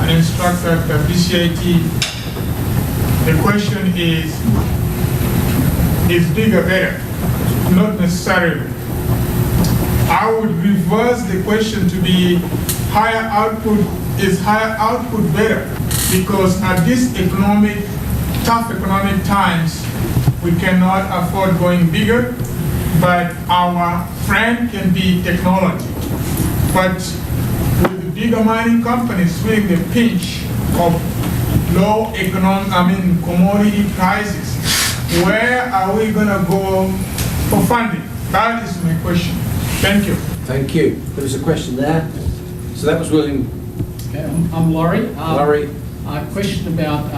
an instructor at the BCIT. The question is bigger better? Not necessarily. I would reverse the question to be is higher output better? Because at this tough economic times, we cannot afford going bigger, but our friend can be technology. But with the bigger mining companies feeling the pinch of low commodity prices, where are we going to go for funding? That is my question. Thank you. Thank you. There was a question there. So that was William. Okay, I'm Laurie. Laurie. A question about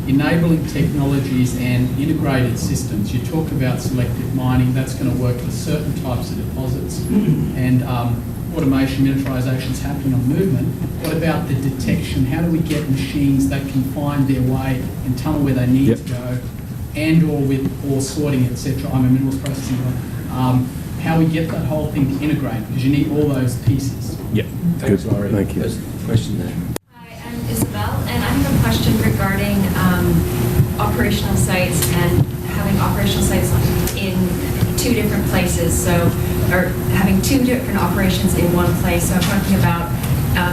enabling technologies and integrated systems. You talk about selective mining. That's going to work for certain types of deposits. And automation, miniaturization is happening on movement. What about the detection? How do we get machines that can find their way and tunnel where they need to go, and or sorting, etc.? I'm a minerals processing guy. How we get that whole thing to integrate, because you need all those pieces. Yeah. Thanks, Laurie. Thank you. There's a question there. Hi, I'm Isabel, and I have a question regarding operational sites and having operational sites in 2 different places. So, or having 2 different operations in one place. So I'm talking about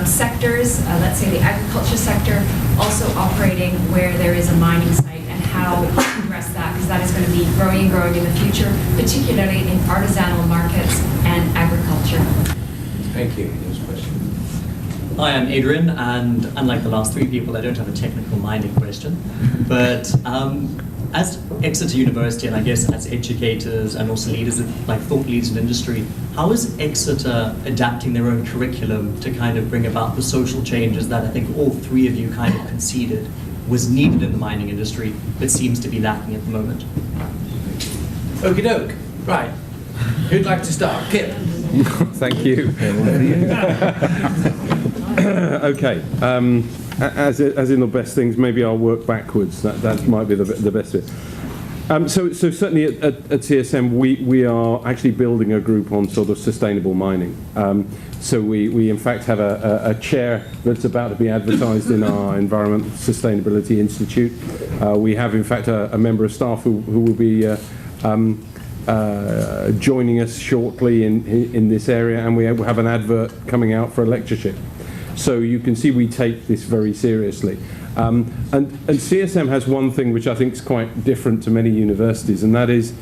sectors, let's say the agriculture sector, also operating where there is a mining site, and how to address that, because that is going to be growing and growing in the future, particularly in artisanal markets and agriculture. Thank you. Next question. Hi, I'm Adrian, and unlike the last 3 people, I don't have a technical mining question. But as Exeter University, and I guess as educators and also leaders, like thought leaders in industry, how is Exeter adapting their own curriculum to kind of bring about the social changes that I think all 3 of you kind of conceded was needed in the mining industry, but seems to be lacking at the moment? Okie doke. Right. Who'd like to start? Kip. Thank you. Okay. As in the best things, maybe I'll work backwards. That might be the best bit. So certainly at CSM, we are actually building a group on sort of sustainable mining. So we in fact have a chair that's about to be advertised in our Environment Sustainability Institute. We have in fact a member of staff who will be joining us shortly in this area, and we have an advert coming out for a lectureship. So you can see we take this very seriously. And CSM has one thing which I think is quite different to many universities, and that is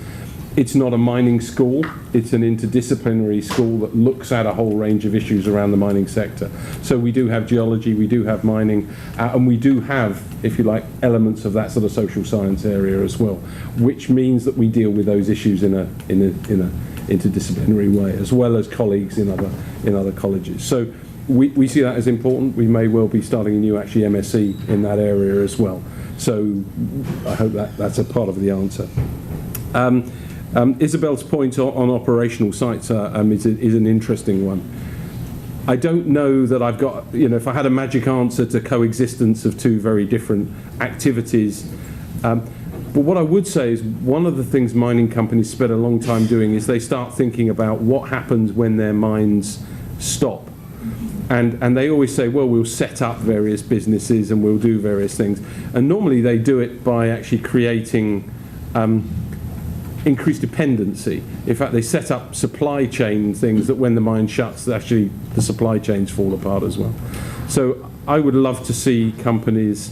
it's not a mining school, it's an interdisciplinary school that looks at a whole range of issues around the mining sector. So we do have geology, we do have mining, and we do have, if you like, elements of that sort of social science area as well, which means that we deal with those issues in a interdisciplinary way, as well as colleagues in other colleges. So we see that as important. We may well be starting a new actually MSc in that area as well. So I hope that's a part of the answer. Isabel's point on operational sites is an interesting one. I don't know that I've got, if I had a magic answer to coexistence of two very different activities. But what I would say is one of the things mining companies spend a long time doing is they start thinking about what happens when their mines stop. And they always say, well, we'll set up various businesses and we'll do various things. And normally they do it by actually creating increased dependency. In fact, they set up supply chain things that when the mine shuts, actually the supply chains fall apart as well. So I would love to see companies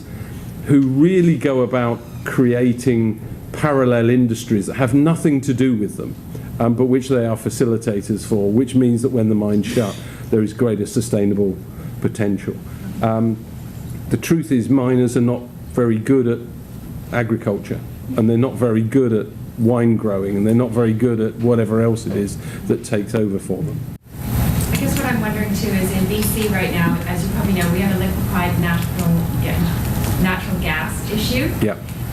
who really go about creating parallel industries that have nothing to do with them, but which they are facilitators for, which means that when the mines shut, there is greater sustainable potential. The truth is miners are not very good at agriculture, and they're not very good at wine growing, and they're not very good at whatever else it is that takes over for them. I guess what I'm wondering too is in BC right now, as you probably know, we have a liquefied natural gas issue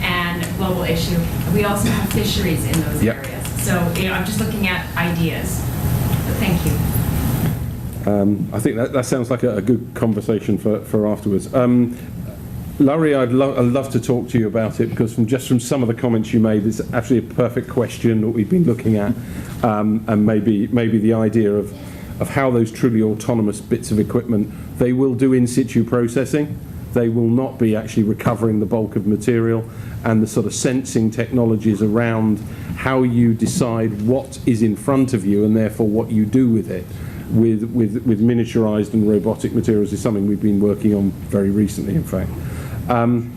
and a global issue. We also have fisheries in those areas. So I'm just looking at ideas. But thank you. I think that sounds like a good conversation for afterwards. Laurie, I'd love to talk to you about it, because from some of the comments you made, it's actually a perfect question that we've been looking at, and maybe the idea of how those truly autonomous bits of equipment, they will do in situ processing. They will not be actually recovering the bulk of material, and the sort of sensing technologies around how you decide what is in front of you and therefore what you do with it, with miniaturized and robotic materials, is something we've been working on very recently, in fact. And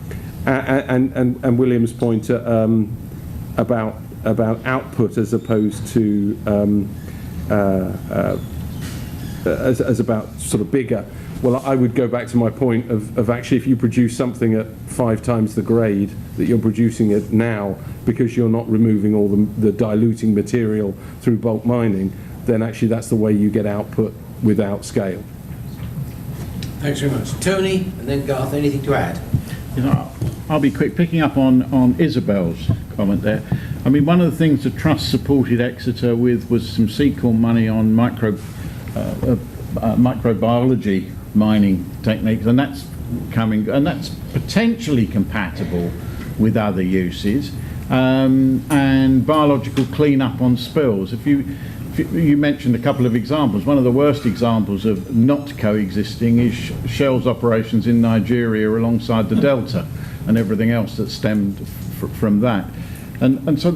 William's point about output as opposed to as about sort of bigger. Well, I would go back to my point of actually, if you produce something at 5 times the grade that you're producing it now, because you're not removing all the diluting material through bulk mining, then actually that's the way you get output without scale. Thanks very much. Tony, and then Garth, anything to add? I'll be quick, picking up on Isabel's comment there. I mean, one of the things the Trust supported Exeter with was some sequel money on microbiology mining techniques, and that's potentially compatible with other uses, and biological cleanup on spills. If you mentioned a couple of examples. One of the worst examples of not coexisting is Shell's operations in Nigeria alongside the Delta and everything else that stemmed from that. And so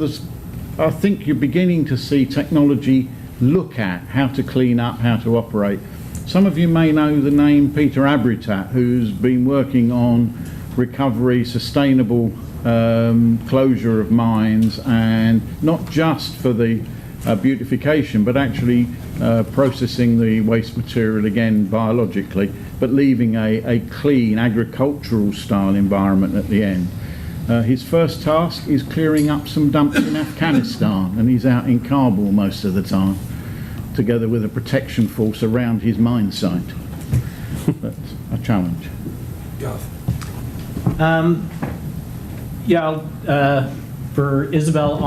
I think you're beginning to see technology look at how to clean up, how to operate. Some of you may know the name Peter Abritat, who's been working on recovery, sustainable closure of mines, and not just for the beautification, but actually processing the waste material again biologically, but leaving a clean agricultural style environment at the end. His first task is clearing up some dumps in Afghanistan, and he's out in Kabul most of the time, together with a protection force around his mine site. That's a challenge. Garth. For Isabel,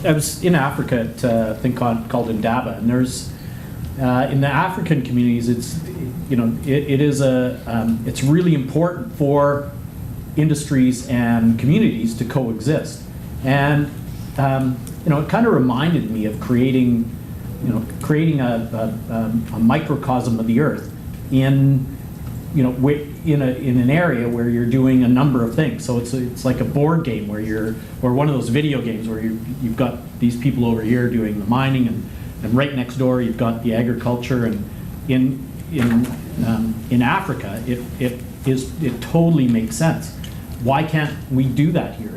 I was in Africa at a thing called Indaba, and there's in the African communities, it's it's really important for industries and communities to coexist, and it kind of reminded me of creating a microcosm of the earth in an area where you're doing a number of things. So it's like a board game or one of those video games where you've got these people over here doing the mining, and right next door you've got the agriculture. And in Africa, it totally makes sense. Why can't we do that here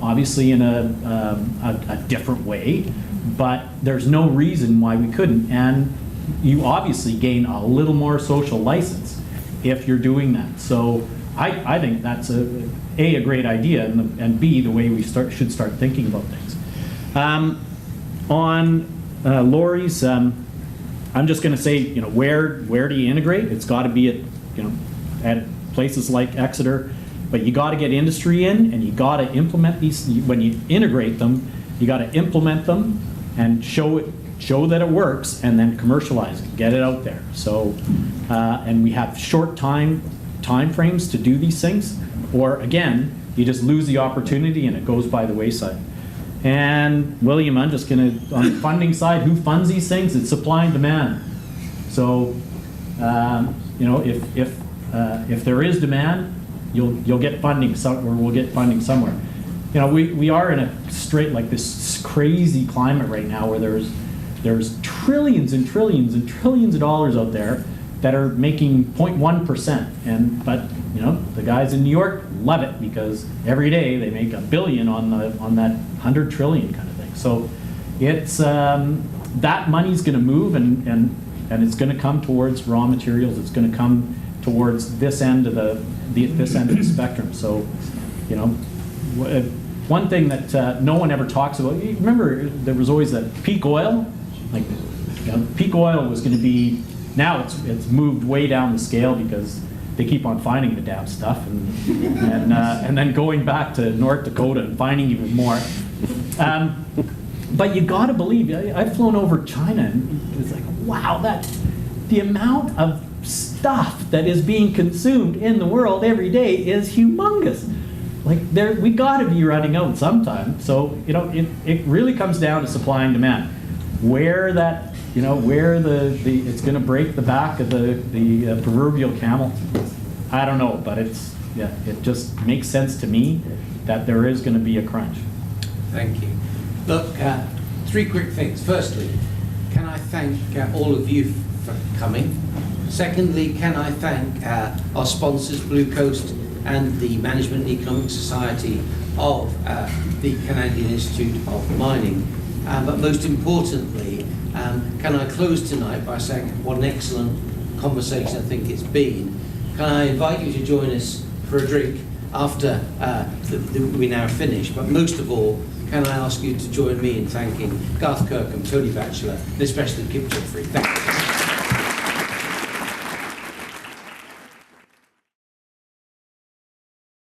obviously in a different way? But there's no reason why we couldn't, and you obviously gain a little more social license if you're doing that. So I think that's a great idea, and B, the way we should start thinking about things. On Laurie's I'm just going to say, you know, where do you integrate? It's got to be at, you know, at places like Exeter, but you got to get industry in, and you got to implement these. When you integrate them, you got to implement them and show that it works, and then commercialize it, get it out there. So, and we have short time frames to do these things, or again, you just lose the opportunity and it goes by the wayside. And William, I'm just going to, on the funding side, who funds these things? It's supply and demand. So, you know, if there is demand, you'll get funding, or we'll get funding somewhere. You know, we are in a straight, like this crazy climate right now where there's trillions and trillions and trillions of dollars out there that are making 0.1%. But you know, the guys in New York love it because every day they make $1 billion on that 100 trillion kind of thing. So it's that money's going to move, and it's going to come towards raw materials. It's going to come towards this end of this end of the spectrum. So, you know, one thing that no one ever talks about. You remember, there was always that peak oil. Like, you know, peak oil was going to be. Now it's moved way down the scale because they keep on finding the damn stuff, and then going back to North Dakota and finding even more. But you got to believe. I've flown over China, and it's like, wow, the amount of stuff that is being consumed in the world every day is humongous. Like, we got to be running out sometime. So, you know, it really comes down to supply and demand. Where it's going to break the back of the proverbial camel, I don't know, but it just makes sense to me that there is going to be a crunch. Thank you. Look, 3 quick things. Firstly, can I thank all of you for coming? Secondly, can I thank our sponsors, Blue Coast and the Management and Economic Society of the Canadian Institute of Mining. But most importantly, can I close tonight by saying what an excellent conversation I think it's been. Can I invite you to join us for a drink after we now finish? But most of all, can I ask you to join me in thanking Garth Kirkham, Tony Batchelor, and especially Kip Jeffrey. Thank you.